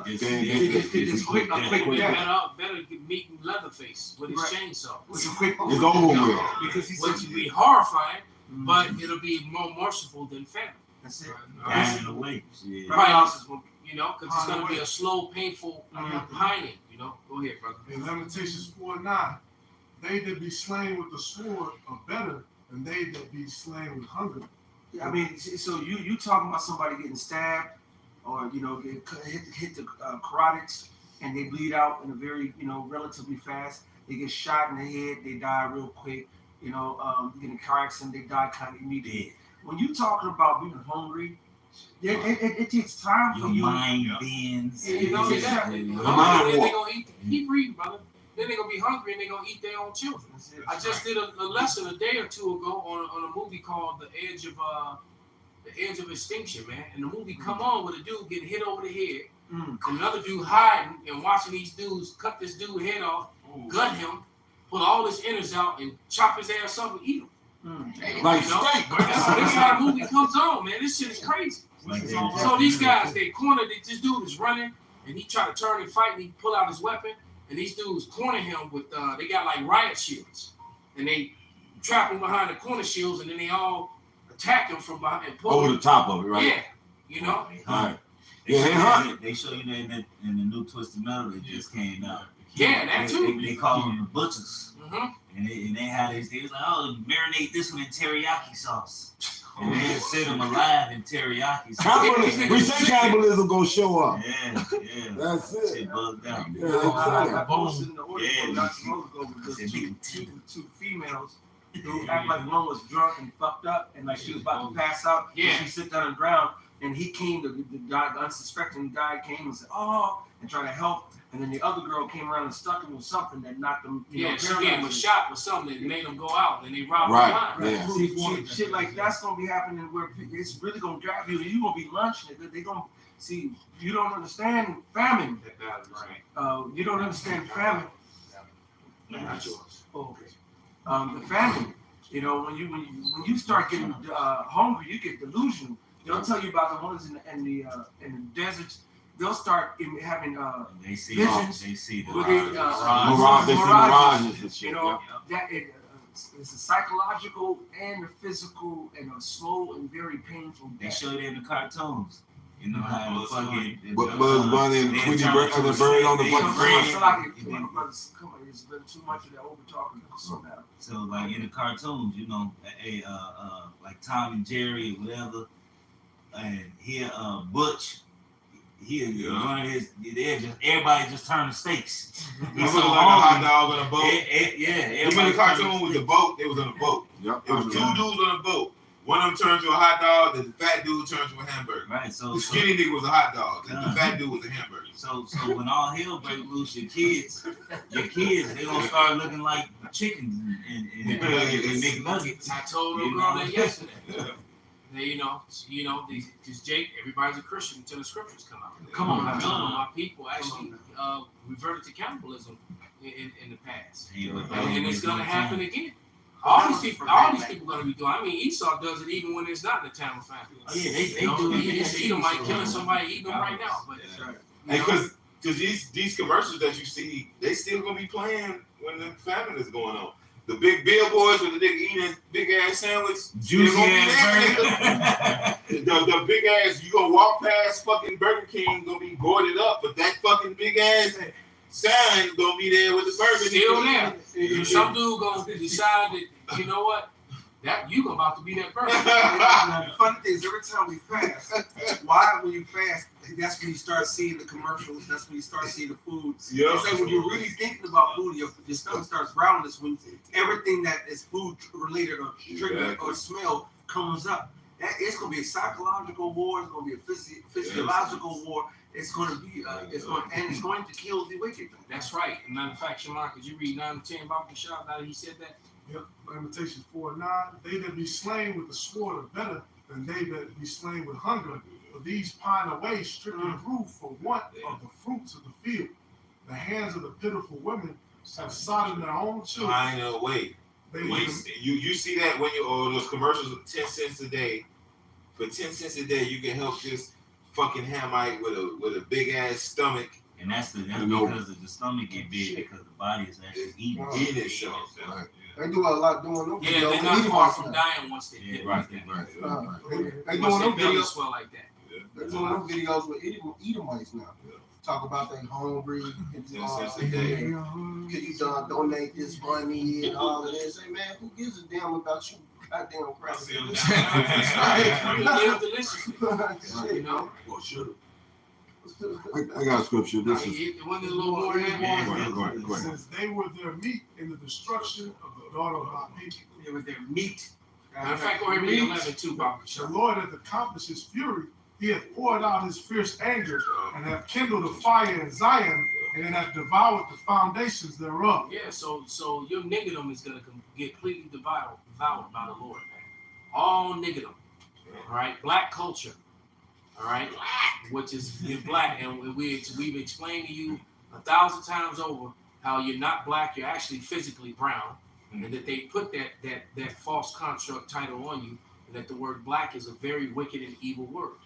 It's quick death. Better get meet Leatherface with his chainsaw. It's over with. Because which will be horrifying, but it'll be more merciful than famine. That's it. Right. You know, because it's going to be a slow, painful pining. You know, go ahead, brother. In Lamentations 4:9, they that be slain with the sword are better than they that be slain with hunger. I mean, so you talking about somebody getting stabbed, or hit the carotids, and they bleed out in a very relatively fast. They get shot in the head, they die real quick. Get in a car accident, they die kind of immediately. When you talking about being hungry, It takes time for Your you. mind bends. You know, exactly. mind Then they walk. gonna eat. Keep reading, brother. Then they gonna be hungry and they gonna eat their own children. I just did a lesson a day or two ago on a movie called The Edge of Extinction, man. And the movie come on with a dude getting hit over the head, and another dude hiding and watching these dudes cut this dude's head off, gut him, pull all his innards out, and chop his ass up and eat him. Like You know? steak. That's how the movie comes on, man. This shit is crazy. So these guys, they cornered this dude is running, and he tried to turn and fight, and he pull out his weapon, and these dudes corner him with they got like riot shields, and they trap him behind the corner shields, and then they all attack him from behind and pull Over him. the top of it, right? Yeah, you know. Right. They Yeah, they hunt. They show you that in the new Twisted Metal that just came out. Yeah, that too. They call them the butchers. Mm-hmm. And they had this, they was like, oh, marinate this one in teriyaki sauce. And they had set them alive in teriyaki sauce. Cannibalism. We say cannibalism gonna show up. Yeah. That's it. Shit bugged out. Yeah, that's I it. posted in the order Yeah, not too long ago because Said two females who act like one was drunk and fucked up and like she was about to pass out. Yeah. And she sit down on the ground and he came, the guy, the unsuspecting guy came and said, oh, and tried to help. And then the other girl came around and stuck him with something that knocked him. Yeah, she gave him a shot with something that made him go out, and they robbed Right, him. yeah. See, shit like that's gonna be happening where it's really gonna drive you. You gonna be lunching it. They gonna see. You don't understand famine. You don't understand famine. Not yours. Okay. The famine. You know, when you start getting hungry, you get delusional. They'll tell you about the ones in the deserts. They'll start having They see visions. They see the Where they, Mirage, they see mirages and shit. you know, that it's a psychological and a physical and a slow and very painful They death. show it in the cartoons. You know how the fucking Bugs Bunny and they Tweety turn Bird to and the a bird on the snake, fucking they front. So like, brothers, come on, it's been too much of that over talking. So now, So like in the cartoons, you know, like Tom and Jerry or whatever, and here Butch, he one of his, everybody just turned to steaks. He was like a hot dog on a boat. Yeah, Even the cartoon with the boat, they was on a boat. Yep. It was two dudes on a boat. One of them turned to a hot dog, the fat dude turned to a hamburger. Right. So The skinny nigga was a hot dog, the fat dude was a hamburger. So when all hell break loose, your kids, they gonna start looking like chickens and McNuggets. I told her girl that yesterday. They, you know, because Jake, everybody's a Christian until the scriptures come out. Come on, I man. told them my people actually reverted to cannibalism in the past, and it's gonna happen again. All these people gonna be doing. I mean, Esau does it even when it's not in the town of family. Oh yeah, they You know, do. he's Edomite killing somebody, eating them right now. But And because these commercials that you see, they still gonna be playing when the famine is going on. The big billboards with the nigga eating big ass sandwich, Juicy still gonna be ass there. the big ass, you gonna walk past fucking Burger King, gonna be boarded up, but that fucking big ass sign gonna be there with the burger. still there. And some dude gonna decide that, you know what, that you about to be that person. the funny thing is, every time we fast, why when you fast, that's when you start seeing the commercials. That's when you start seeing the food. Yeah. It's like when you're really thinking about food, your stomach starts growling. This when everything that is food related or triggered or smell comes up. It's gonna be a psychological war. It's gonna be a physiological war. It's gonna be it's going to kill the wicked. That's right. As a matter of fact, Shamar, could you read 9 and 10 about the shop now that he said that? Yep. Lamentations 4:9. They that be slain with the sword are better than they that be slain with hunger. For these pine away, stricken through for want of the fruits of the field. The hands of the pitiful women have sodden their own children. Pine away. You see that when those commercials with 10 cents a day. For 10 cents a day, you can help this fucking Hamite with a big ass stomach. And that's because the stomach get big because the body is actually eating itself. Right. They do a lot doing them. Yeah, they're not far from dying once they get Right. They once doing their them belly videos. swell like that. They're doing them videos with Edomites now. Talk about they hungry. Can you donate this money and all of this? Hey man, who gives a damn about you? Goddamn crap. You know? Well, sure. I got a scripture. This is One of the little more Go ahead. Since they were their meat in the destruction of the daughter of my people. It was their meat. Matter of fact, go ahead and read 11 too, Bob. The Lord hath accomplished his fury He hath poured out his fierce anger and hath kindled a fire in Zion and it hath devoured the foundations thereof. Yeah, so your niggerdom is gonna get completely devoured by the Lord, man. All niggerdom. All right, black culture. All right, which is in black, and we've explained to you 1,000 times over how you're not black, you're actually physically brown, and that they put that false construct title on you, and that the word black is a very wicked and evil word.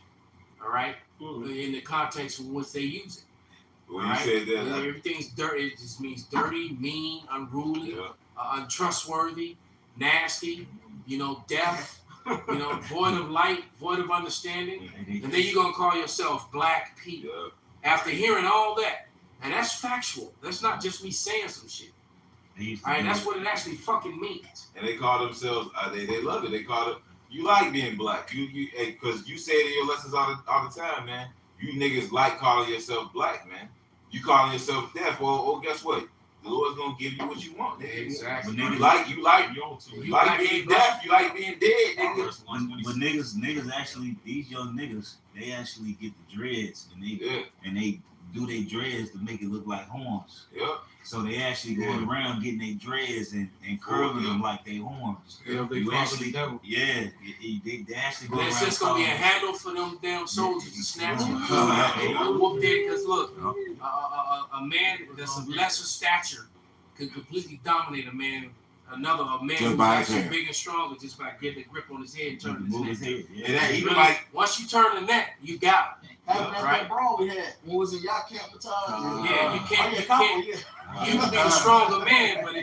All right, in the context in which they use it. When you said that, everything's dirty. It just means dirty, mean, unruly, untrustworthy, nasty. Deaf. Void of light, void of understanding, and then you're gonna call yourself black people. After hearing all that, and that's factual. That's not just me saying some shit. All right, that's what it actually fucking means. And they call themselves, they love it. They call it, you like being black. Because you say it in your lessons all the time, man. You niggas like calling yourself black, man. You calling yourself deaf, well, guess what? The Lord's gonna give you what you want, nigga. Exactly. You like being deaf, you like being dead, nigga. But niggas actually, these young niggas, they actually get the dreads and they do their dreads to make it look like horns. Yeah. So they actually going around getting their dreads and curling them like they horns. Yeah, they actually, devil. they actually go around. There's just gonna be a handle for them damn soldiers to snatch them. Whoop there, because look, a man that's of lesser stature can completely dominate a man who's actually big and stronger just by getting a grip on his head and turning his neck. And that even like once you turn the neck, you got it. That brawl we had when was in yacht camp the time. Yeah, you can't. You can be a stronger man, but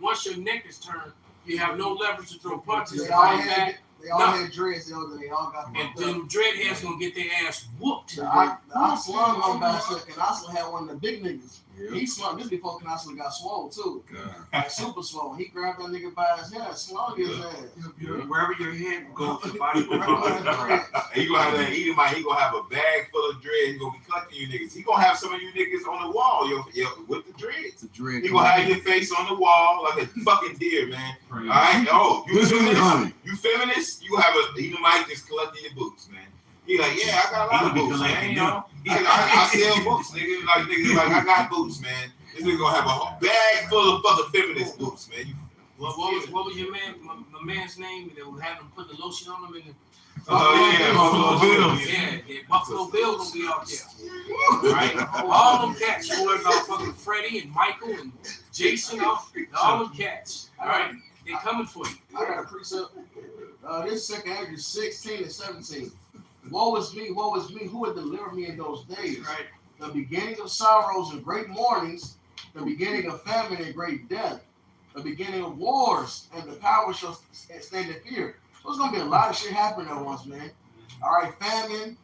once your neck is turned, you have no leverage to throw punches. They all had dreads, they all got. And them dreadheads gonna get their ass whooped. I slung on by second. I also had one of the big niggas. Yeah. He slung this before Canasta got swole too. Like super swole. He grabbed that nigga by his head, slung his ass. Wherever your head goes, the body will he gonna have that Edomite. He gonna have a bag full of dreads. He gonna be collecting you niggas. He gonna have some of you niggas on the wall, with the dreads. He gonna have your face on the wall like a fucking deer, man. All right, you feminist? You have a Edomite just collecting your boots, man. He like, yeah, I got a lot of boots, man. I sell boots, nigga. Like I got boots, man. This nigga gonna have a bag full of fucking feminist boots, man. What was your man? My man's name? They would have him put the lotion on him in the. Buffalo Bill. Yeah, Buffalo Bill gonna be out there, right? All them cats. You worry about fucking Freddie and Michael and Jason, all them cats. All right, they coming for you. I got a precept. This second act is 16 and 17. Woe is me, who would deliver me in those days? Right. The beginning of sorrows and great mournings, the beginning of famine and great death, the beginning of wars, and the power shall stand in fear. There's gonna be a lot of shit happening at once, man. All right, famine.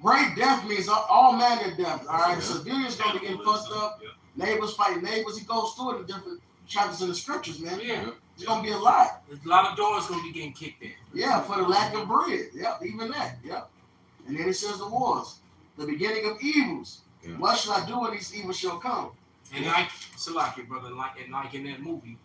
Great death means all manner of death. All right, civilians gonna be getting fucked up. Neighbors fighting neighbors. He goes through it in different chapters in the scriptures, man. Yeah. It's gonna be a lot. There's a lot of doors gonna be getting kicked in. Yeah, for the lack of bread. Yep, even that. Yep. And then it says the wars, the beginning of evils. Yeah. What shall I do when these evils shall come? And like Salaki, brother, like in that movie,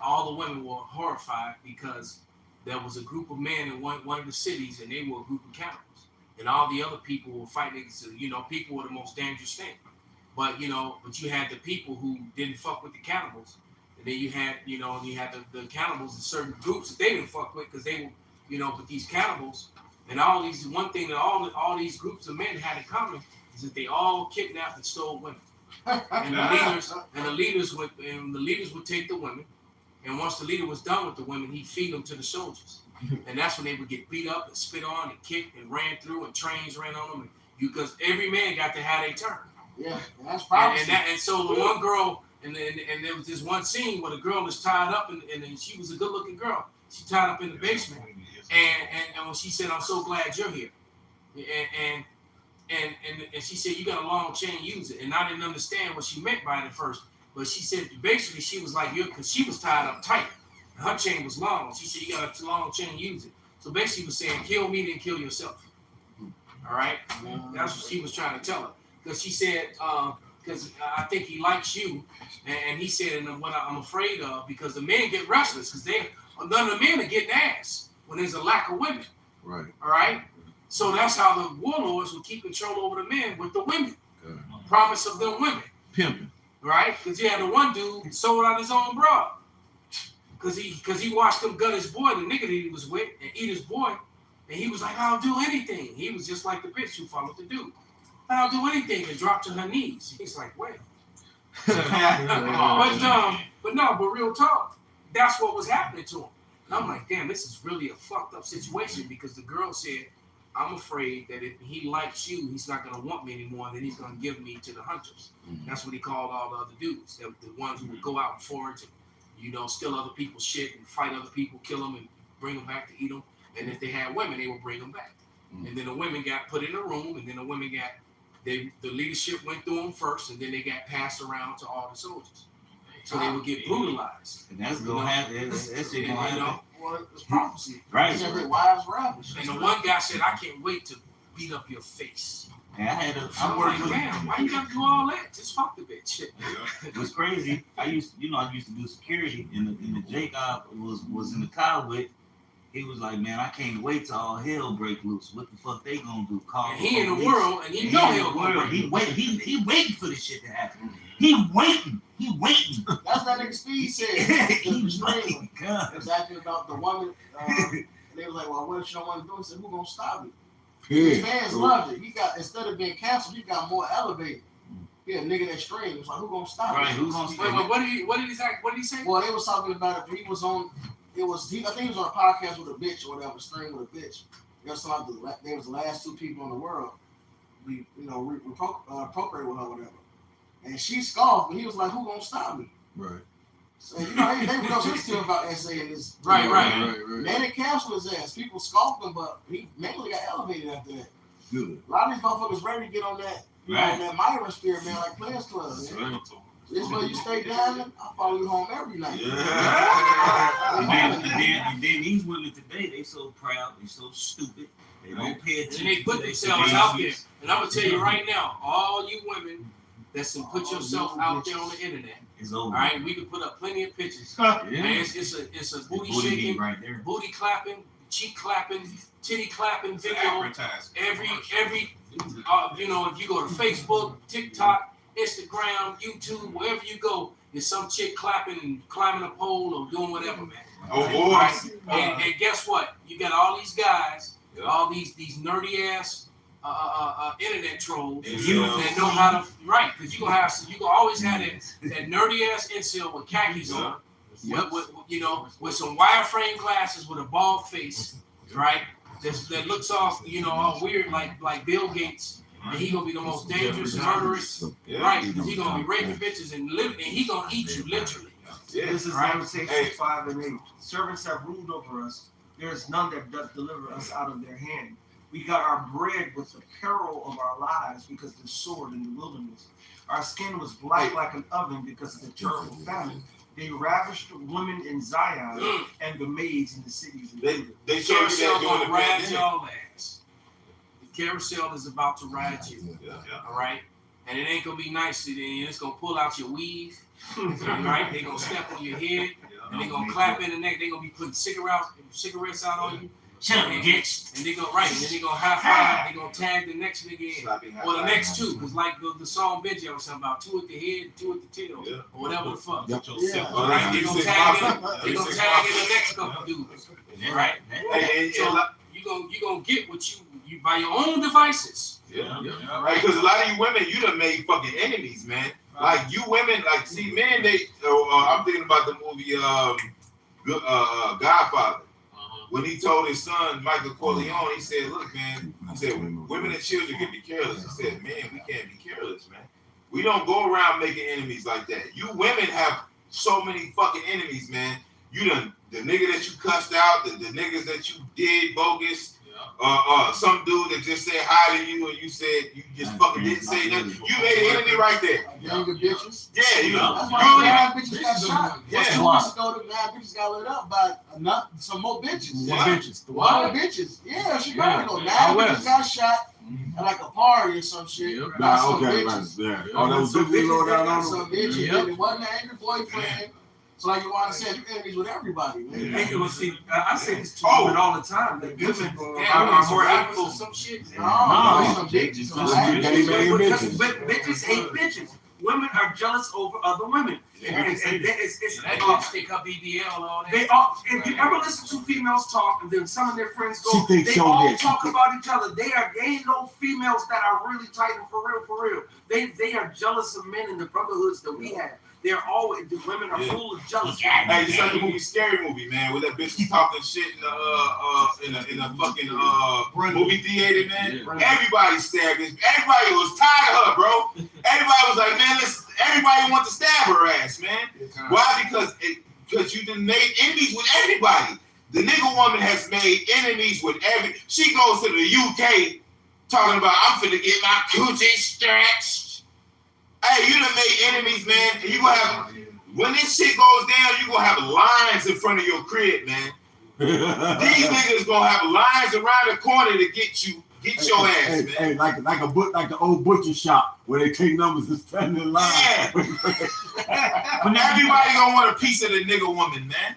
all the women were horrified because there was a group of men in one of the cities, and they were a group of cannibals, and all the other people were fighting against. People were the most dangerous thing. But you had the people who didn't fuck with the cannibals. And then you had the cannibals in certain groups that they didn't fuck with because they were, but these cannibals and all these, one thing that all these groups of men had in common is that they all kidnapped and stole women. And the leaders would take the women, and once the leader was done with the women, he'd feed them to the soldiers. And that's when they would get beat up and spit on and kicked and ran through, and trains ran on them, because every man got to have their turn. Yeah, that's prophecy. And so the one girl. And there was this one scene where the girl was tied up, and she was a good-looking girl. She tied up in the basement, and when she said, "I'm so glad you're here," and she said, "You got a long chain, use it." And I didn't understand what she meant by it at first, but she said basically she was like, because she was tied up tight, and her chain was long. She said, "You got a long chain, use it." So basically, she was saying, "Kill me, then kill yourself." All right, that's what she was trying to tell her, because she said. Because I think he likes you, and he said, and what I'm afraid of, because the men get restless, because none of the men are getting ass when there's a lack of women. Right. All right. So that's how the warlords would keep control over the men with the women. Promise of them women. Pimping. Right? Because you had the one dude sold out his own bra. Because he watched him gut his boy, the nigga that he was with, and eat his boy. And he was like, I'll do anything. He was just like the bitch who followed the dude. I'll do anything, and dropped to her knees. He's like, wait. But real talk, that's what was happening to him. And I'm like, damn, this is really a fucked up situation because the girl said, I'm afraid that if he likes you, he's not gonna want me anymore, and then he's gonna give me to the hunters. That's what he called all the other dudes, the ones who would go out and forage and, steal other people's shit and fight other people, kill them and bring them back to eat them. And if they had women, they would bring them back. And then the women got put in a room, and then the women the leadership went through them first, and then they got passed around to all the soldiers. So they would get brutalized. And that's gonna happen. That's gonna happen. Well, it's prophecy. Right. Their wives ravished. And the one guy said, I can't wait to beat up your face. And I I'm like, damn, why you gotta do all that? Just fuck the bitch. It was crazy. I used to do security, and the Jacob was in the car with. He was like, man, I can't wait till all hell break loose. What the fuck they gonna do? Call and he in the world, and he know hell gonna break. He waiting for this shit to happen. He waiting. That's that nigga Steve said. He's waiting. Exactly about the woman. And they was like, well, what if she don't want to do it? He said, who gonna stop it? His fans loved it. He got, instead of being canceled, he got more elevated. Yeah, nigga that stream. It's like, who gonna stop it? Right, who gonna stop it? Wait, what did he say? Well, they was talking about if he was on. I think he was on a podcast with a bitch or whatever, stream with a bitch. They was talking about they was the last two people in the world. We procreate with her or whatever. And she scoffed, but he was like, who gonna stop me? Right. So, they was sensitive about SA in this. Right. They didn't cancel his ass. People scoffed him, but he mainly got elevated after that. Good. A lot of these motherfuckers ready to get on that, on that Myron spirit, man, like Players Club, man. This way you stay down, I follow you home every night. And then these women today, they so proud, they so stupid, they don't pay attention. And they put themselves out there. And I'm gonna tell you right now, all you women that's put yourself out there on the internet. It's over. All right, we can put up plenty of pictures. Yeah. It's a booty shaking, right there. booty clapping, cheek clapping, titty clapping video. Every if you go to Facebook, TikTok, Instagram, YouTube, wherever you go, there's some chick clapping and climbing a pole or doing whatever, man. Oh boy! Right? And guess what? You got all these guys, all these nerdy ass internet trolls that know how to because you gonna always have that nerdy ass incel with khakis on, with some wireframe glasses with a bald face, right? That looks all all weird like Bill Gates. And he gonna be the most dangerous, murderous, right? Because he gonna be raping bitches and he gonna eat you literally. This is Lamentations 5 and 8. Servants have ruled over us. There is none that doth deliver us out of their hand. We got our bread with the peril of our lives because of the sword in the wilderness. Our skin was black like an oven because of the terrible famine. They ravished the women in Zion and the maids in the cities of Judah. They showed you that during the ride y'all ass. The carousel is about to ride you. All right? And it ain't gonna be nice. It's gonna pull out your weave. Right? They gonna step on your head and they gonna clap in the neck. They gonna be putting cigarettes out on you. And they go and then they gonna high five. They gonna tag the next nigga in, or the next two, because like the song Benji I was talking about, 2 at the head, 2 at the tail, or whatever the fuck. Right? They gonna tag in the next couple dudes, right? So you gonna get what you by your own devices. Right? Because a lot of you women, you done made fucking enemies, man. Like you women, like see men, I'm thinking about the movie Godfather. When he told his son, Michael Corleone, he said, look, man, he said, women and children can be careless. He said, man, we can't be careless, man. We don't go around making enemies like that. You women have so many fucking enemies, man. You done, the nigga that you cussed out, the niggas that you did bogus, some dude that just said hi to you and you said you just fucking didn't say nothing. You made an enemy right there. Younger bitches. Yeah, you know. That's why mad bitches got shot. Yeah. 2 weeks ago, the mad bitches got lit up by some more bitches. What? Bitches. Yeah, Chicago. Mad bitches got shot at like a party or some shit. By some bitches. Yeah. Oh, that was good. Some bitches. It wasn't an angry boyfriend. So like Yohana said, you're enemies with everybody, man. Hey, Well, see, I say this to Oh. women all the time. That women Damn, are more rappers or hateful. some shit. No, No. bitches. Because bitches hate bitches. Women are jealous over other women. And it's That bitch stick her BBL on that. they all. If you ever listen to females talk, and then some of their friends She go, thinks they so, all yeah. talk about each other. They ain't no females that are really tight and for real. They are jealous of men in the brotherhoods that we have. They're always the women are full of jealousy. Hey, just like the movie Scary Movie, man, where that bitch was talking shit in a fucking movie theater, man. Everybody stabbed this. Everybody was tired of her, bro. Everybody was like, man, everybody want to stab her ass, man. Why? Because you done made enemies with everybody. The nigga woman has made enemies with she goes to the UK talking about, I'm finna get my coochie stretched. Hey, you done made enemies, man. And you gonna have, when this shit goes down, you gonna have lines in front of your crib, man. These niggas gonna have lines around the corner to get your ass, man. Hey, like the old butcher shop where they take numbers and stand in line. Yeah. But everybody gonna want a piece of the nigga woman, man.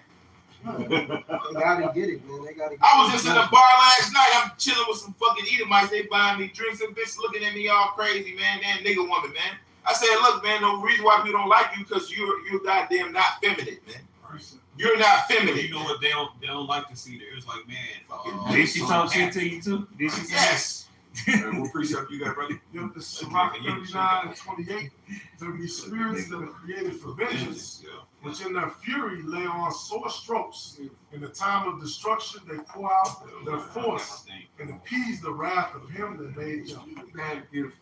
They gotta get it, man. They gotta get I was just in the bar last night. I'm chilling with some fucking Edomites. They buying me drinks and bitch looking at me all crazy, man. That nigga woman, man. I said, look, man, the reason why people don't like you because you're goddamn not feminine, man. You're not feminine. You know what? They don't like to see there. It's like, man, fucking. Did she talk shit to you too? Did she say? Yes. What precept you got, brother? The Sirach 39 and 28, there be spirits that are created for vengeance, which in their fury lay on sore strokes. In the time of destruction, they pour out their force and appease the wrath of him that made them. Man, beautiful.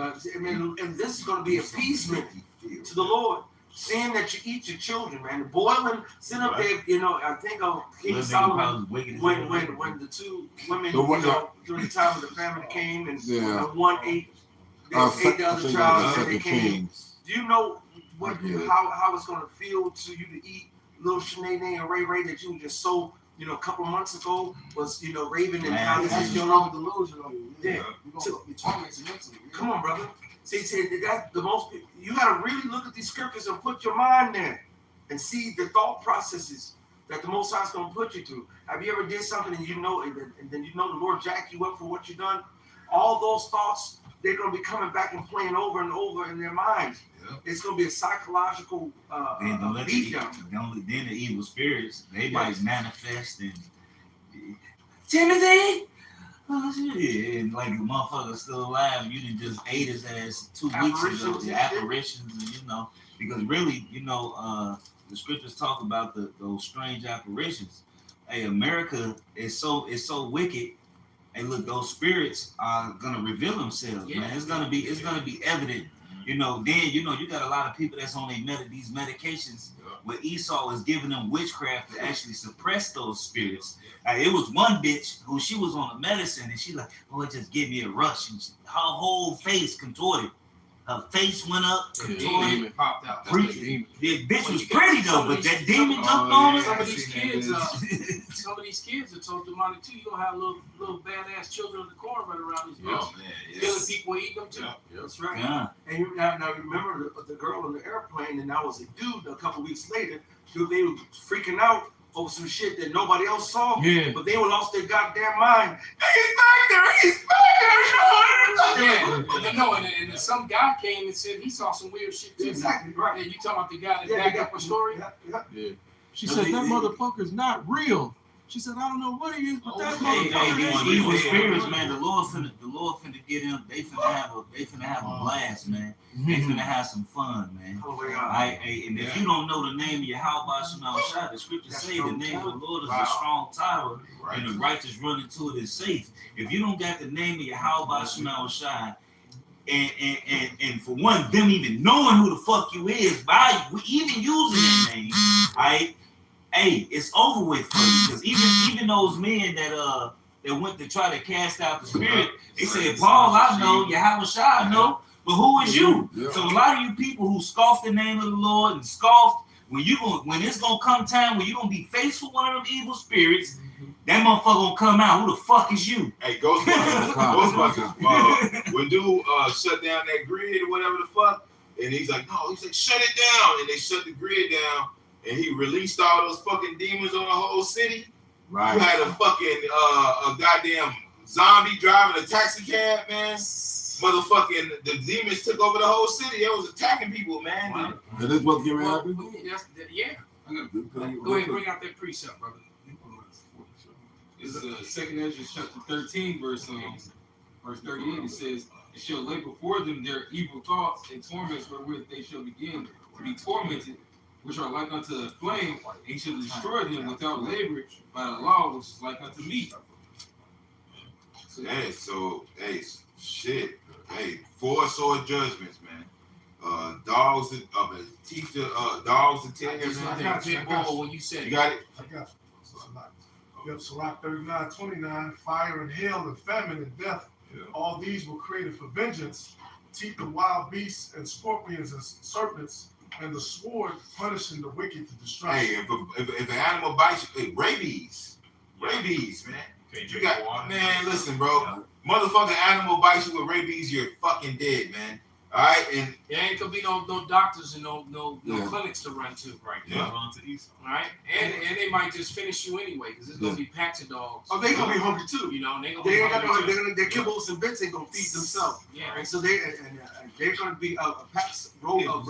I mean, and this is going to be appeasement to the Lord, seeing that you eat your children, man. Boiling, sitting up there, you know. I think of King Solomon when the two women, during the time of the famine came, and one ate the other child, and they came. Do you know how it's going to feel to you to eat little Shanae and Ray that you just so? A couple months ago was, Raven and how that's your own delusion on you. Yeah. You're going to be tormented mentally. Come on, brother. See, that's the most. You got to really look at these scriptures and put your mind there and see the thought processes that the Most High is going to put you through. Have you ever did something and then the Lord jacked you up for what you done? All those thoughts, they're going to be coming back and playing over and over in their minds. Yeah. It's going to be a psychological beatdown. Then the evil spirits, they might manifest and Timothy. Oh shit! And like the motherfucker's still alive, you didn't just ate his ass 2 weeks ago. The apparitions, and because really, the scriptures talk about those strange apparitions. Hey, America is so wicked. Hey, look, those spirits are gonna reveal themselves, man. It's gonna be evident. Then you got a lot of people that's on these medications where Esau is giving them witchcraft to actually suppress those spirits. It was one bitch who she was on the medicine and she like, oh, it just gave me a rush. And her whole face contorted. Her face went up, contorted. Popped out. The bitch was pretty though, but that demon jumped on her. Some of these kids are so demonic too. You gonna have little badass children in the corner running around these bitches, killing people, eating them too. That's right. Yeah. And now remember the girl on the airplane, and that was a dude. A couple weeks later, they were freaking out over some shit that nobody else saw. Yeah. But they were lost their goddamn mind. He's back there. He's back there. Yeah. No, and some guy came and said he saw some weird shit too. Exactly right. Yeah, you talking about the guy that backed up a story? Yeah. She said that motherfucker's not real. She said, I don't know what he is, but that motherfucker is evil spirits, man. The Lord finna get him. They finna have a blast, man. They finna have some fun, man. And if you don't know the name of your Yahweh Shema Shai, the scriptures say the name of the Lord is a strong tower, and the righteous run into it is safe. If you don't got the name of your Yahweh Shema Shai, and for one, them even knowing who the fuck you is, by even using that name, hey, it's over with for you. Because even those men that went to try to cast out the spirit, they said, Paul, I know, Yahweh Shai, I know, but who is you? Yeah. So a lot of you people who scoff the name of the Lord and scoffed, when it's gonna come time when you're gonna be faced with one of them evil spirits, that motherfucker gonna come out. Who the fuck is you? Hey, Ghostbusters. When dude shut down that grid or whatever the fuck, and he's like, no, he's like, shut it down, and they shut the grid down. and he released all those fucking demons on the whole city. Right. You had a fucking a goddamn zombie driving a taxi cab, man. Motherfucking the demons took over the whole city. It was attacking people, man. Wow. And this what's getting Well, happen? yeah. Go ahead, bring out that precept, brother. It's Second Ezra chapter 13, verse 38. It says, "It shall lay before them their evil thoughts and torments wherewith they shall begin to be tormented, which are like unto a flame, and he shall destroy them without labor by the law, which is like unto me." Hey, shit. Hey, 4 sword judgments, man. Dogs of a teacher, dogs to tear his I got you. When you said You got it? I got you. Yep, Sirach 39:29, fire and hail and famine and death. Yeah. All these were created for vengeance. Teeth of wild beasts and scorpions and serpents, and the sword punishing the wicked to destruction. Hey, if an animal bites you, hey, rabies, man. You got, man, listen, bro. Motherfucking animal bites you with rabies, you're fucking dead, man. All right, and there ain't gonna be no doctors and no clinics to run to. Right. Yeah. On to East. All right, and they might just finish you anyway because it's gonna be packs of dogs. Oh, they gonna be hungry too. You know, they gonna They be ain't got hungry no, too. their kibbles and bits ain't gonna feed themselves. Yeah. And so they're gonna be a row of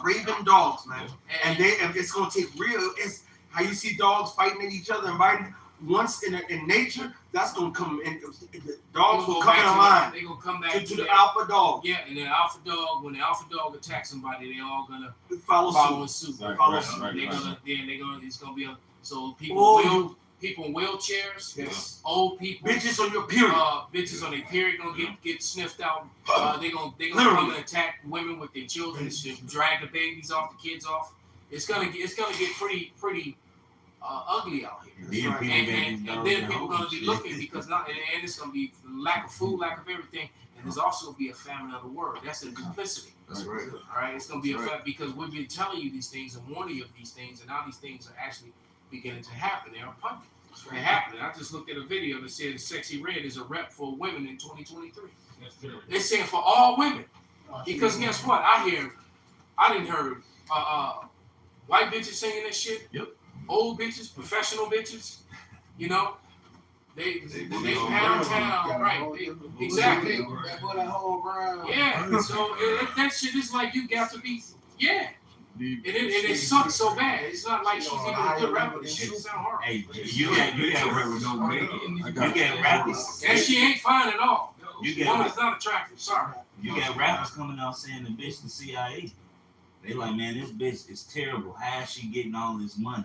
raven dogs, man. And it's gonna take real. It's how you see dogs fighting at each other and biting. Once in nature, that's gonna come in. The dogs will come in line. They gonna come back to the alpha dog. Yeah, and the alpha dog, when the alpha dog attacks somebody, they all gonna follow suit. Right, Follow suit. suit. It's gonna be so people in wheelchairs, Yes. old people, Bitches on your period. Bitches on their period gonna get sniffed out. They gonna come and attack women with their children and shit, drag the babies off, the kids off. It's gonna get pretty ugly out here. And then people are gonna be looking because and it's gonna be lack of food, lack of everything, and there's also be a famine of the world. That's the duplicity. That's right. All right, it's gonna be a fact because we've been telling you these things and warning you of these things, and now these things are actually beginning to happen. They are public. They're happening. I just looked at a video that said Sexy Red is a rep for women in 2023. They're saying for all women. Because guess what? I didn't heard white bitches singing this shit. Yep. Old bitches, professional bitches. You know, they pound town, right? Exactly. Yeah. So that shit is like you got to be. Yeah. And it sucks so bad. It's not like she's even a good rapper. This shit sound hard. Hey, you got rappers no make it. You got rappers. And she ain't fine at all. You Woman got is not attractive. Sorry. you got rappers coming out saying the bitch the CIA. They like, man, this bitch is terrible. How is she getting all this money?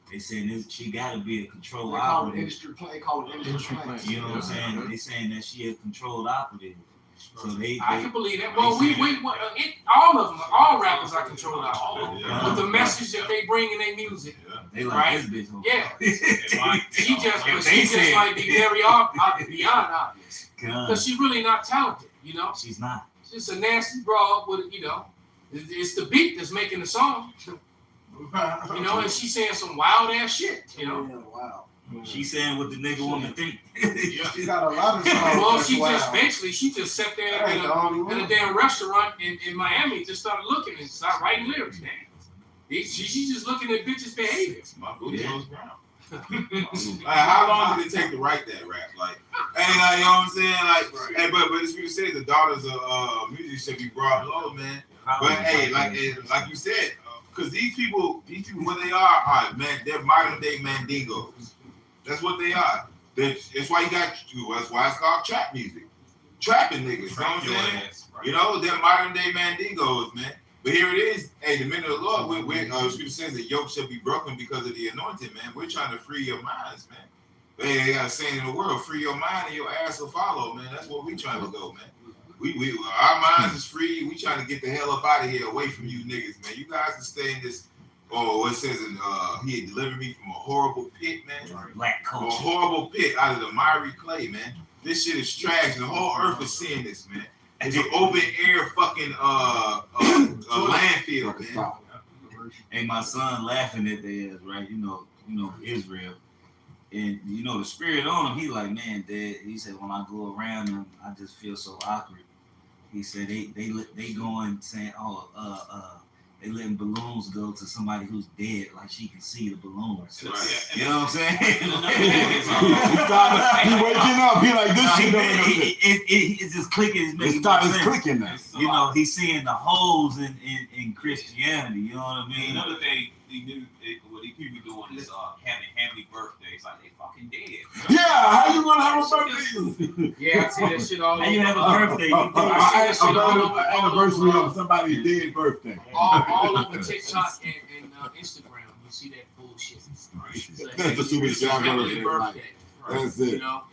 They saying this, she gotta be a controlled operative. Industry play. Call it industry play. You know what I'm saying? They saying that she a controlled operative. So I can believe that. Well, all of them, all rappers are controlled out. All of them. Yeah. With the message that they bring in their music. they like Right? this bitch. Yeah. She If just they said- might be very beyond obvious. God, Because she's really not talented, you know? she's not. She's just a nasty broad with, you know, it's the beat that's making the song, you know, and she's saying some wild ass shit, you know? Yeah, wow. She saying what the nigga woman think. She got a lot of songs. Well, that's she wild. just sat there That ain't the only in a one. damn restaurant in Miami, just started looking and started writing lyrics, man. She's just looking at bitches' behavior. My booty Yeah. goes brown. Like, how long did it take to write that rap? Like, hey, like, you know what I'm saying? Like, hey, but as people say, the daughters of music should be brought low, man. But hey, like you said, because these people, what they are, man, they're modern day mandingos. That's what they are. That's why that's why it's called trap music. Trapping niggas, you know what I'm saying? You know, they're modern day mandingos, man. But here it is. Hey, the men of the Lord, Scripture says the yoke shall be broken because of the anointing, man. We're trying to free your minds, man. Hey, they got a saying in the world, free your mind and your ass will follow, man. That's what we trying to go, man. Our minds is free. We trying to get the hell up out of here, away from you niggas, man. You guys can stay in this. Oh, it says he had delivered me from a horrible pit, man. Black A culture. horrible pit out of the miry clay, man. This shit is trash. The whole earth is seeing this, man. It's an open air fucking landfill, man. Hey, my son laughing at their ass, right? You know, Israel. And you know the spirit on him, he like, man, Dad, he said when I go around them, I just feel so awkward. He said they going saying, they letting balloons go to somebody who's dead, like she can see the balloons. Right. You know what I'm saying? He waking up. He like this shit. It's just clicking. It's making It's clicking now. You know, he's seeing the holes in Christianity. You know what I mean? Another thing they do, what they people doing is having happy birthdays. Like they fucking dead. Yeah, how you gonna have a birthday? Yeah, I see that shit all over. How you have a birthday? Anniversary of somebody's dead birthday. all over TikTok and Instagram. You see that bullshit. That's the super shit I've ever seen. That's it. You know?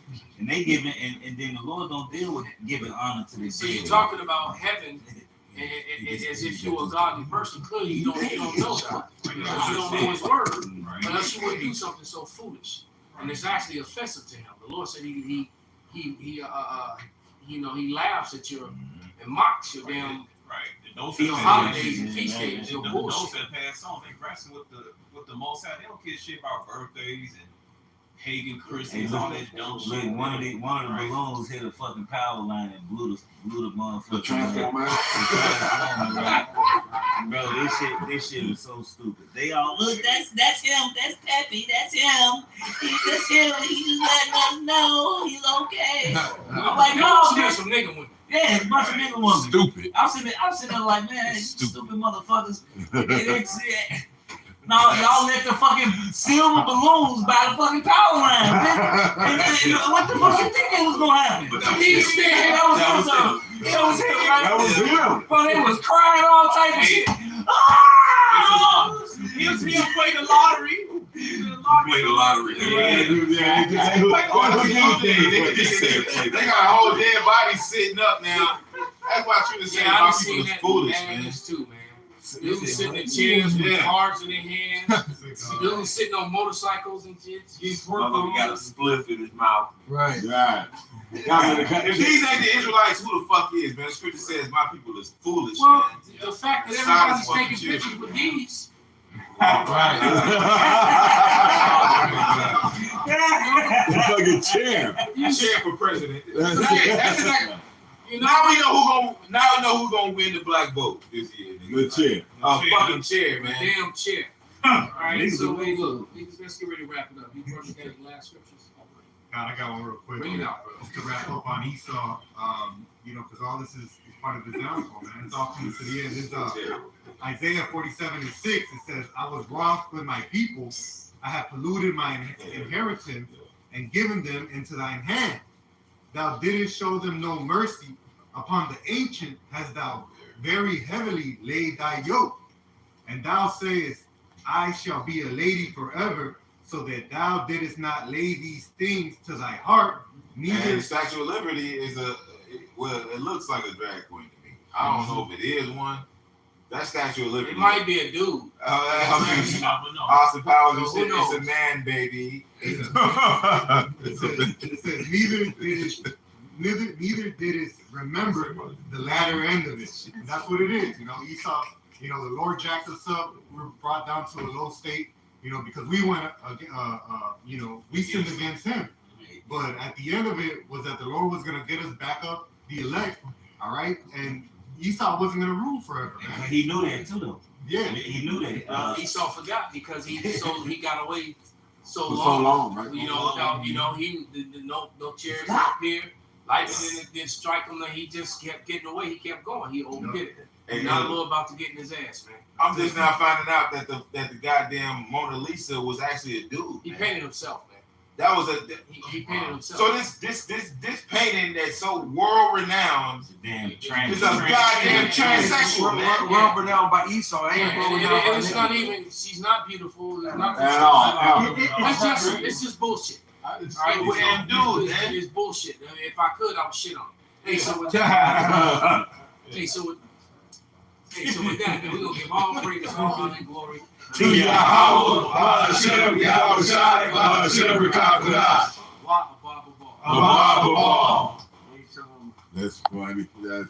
And they giving, and then the Lord don't deal with giving honor to the So dead. you're talking about heaven as if you're a godly person. Clearly, you don't know God. You don't know His word, or else you wouldn't do something so foolish. And it's actually offensive to Him. The Lord said He laughs at you and mocks your damn holidays and feast days. Your Those bullshit. that pass on, they wrestle with the Most High. They don't care shit about birthdays and pagan Christmas, all that dumb shit. Look, one of the balloons hit a fucking power line and blew the motherfucker. The transformer. Bro, this shit was so stupid. They all look. That's him. That's Peppy. That's him. That's him. He just letting us know he's okay. I'm like, no, man. Some nigga women. Yeah, it's a bunch of nigga women. Stupid. I'm sitting there like, man, stupid motherfuckers. No, y'all let the fucking silver balloons by the fucking power line. And what the fuck you think it was gonna happen? He's standing. That was him, right? That was him. But they was crying all type of shit. He played the lottery. Play the lottery. They got a whole dead body sitting up now. That's why I should have said my people was foolish, man. Too, man. Dudes sitting in chairs with cards in their hands. Dudes sitting on motorcycles and shit. Motherfucker got a spliff in his mouth. Right. If these ain't the Israelites, who the fuck is, man? The scripture says my people is foolish, Well, man. the fact that everybody's taking pictures with these. The fucking chair. Chair for president. That's That's exactly. Now we know who gonna win the black vote this year. the chair. A fucking chair, man. Damn chair. All right, so wait, look, let's get ready to wrap it up. You brought the last scriptures. God, I got one real quick. Bring it out, bro. Just to wrap up on Esau, because all this is part of his downfall, man. It's all coming to the end. It's Isaiah 47:6. It says, "I was wroth with my people. I have polluted my inheritance and given them into thine hand. Thou didst show them no mercy. Upon the ancient hast thou very heavily laid thy yoke. And thou sayest, I shall be a lady forever, so that thou didst not lay these things to thy heart. Neither And the Statue of Liberty is it looks like a drag queen to me. I don't know if it is one. That Statue of Liberty. It might be a dude. Austin Powers, it's a man, baby. It says, neither did it remember the latter end of it. And that's what it is. Esau, the Lord jacked us up. We were brought down to a low state, because we went, we sinned against him. But at the end of it was that the Lord was going to get us back up, the elect, all right? And Esau wasn't going to rule forever. Man. He knew that too, though. Yeah. He knew that. Esau forgot because he got away so For long. so long, right? Without, no chairs up here. Lightning didn't strike him. He just kept getting away. He kept going. He overdid it. And now the Lord about to get in his ass, man. I'm just now finding out that the goddamn Mona Lisa was actually a dude. He painted himself, man. That was he painted himself. So this painting that's so world renowned is a goddamn transsexual, man. World renowned by Esau. And it's not even. She's not beautiful. It's not. At all. It's just bullshit. All right, it's bullshit. If I could, I would shit on it. Hey, so with that, man, we're gonna give all praise, all honor, and glory To Yahweh, Hashem, Yahushai, Hashem, Rekah, Blah. That's funny. That's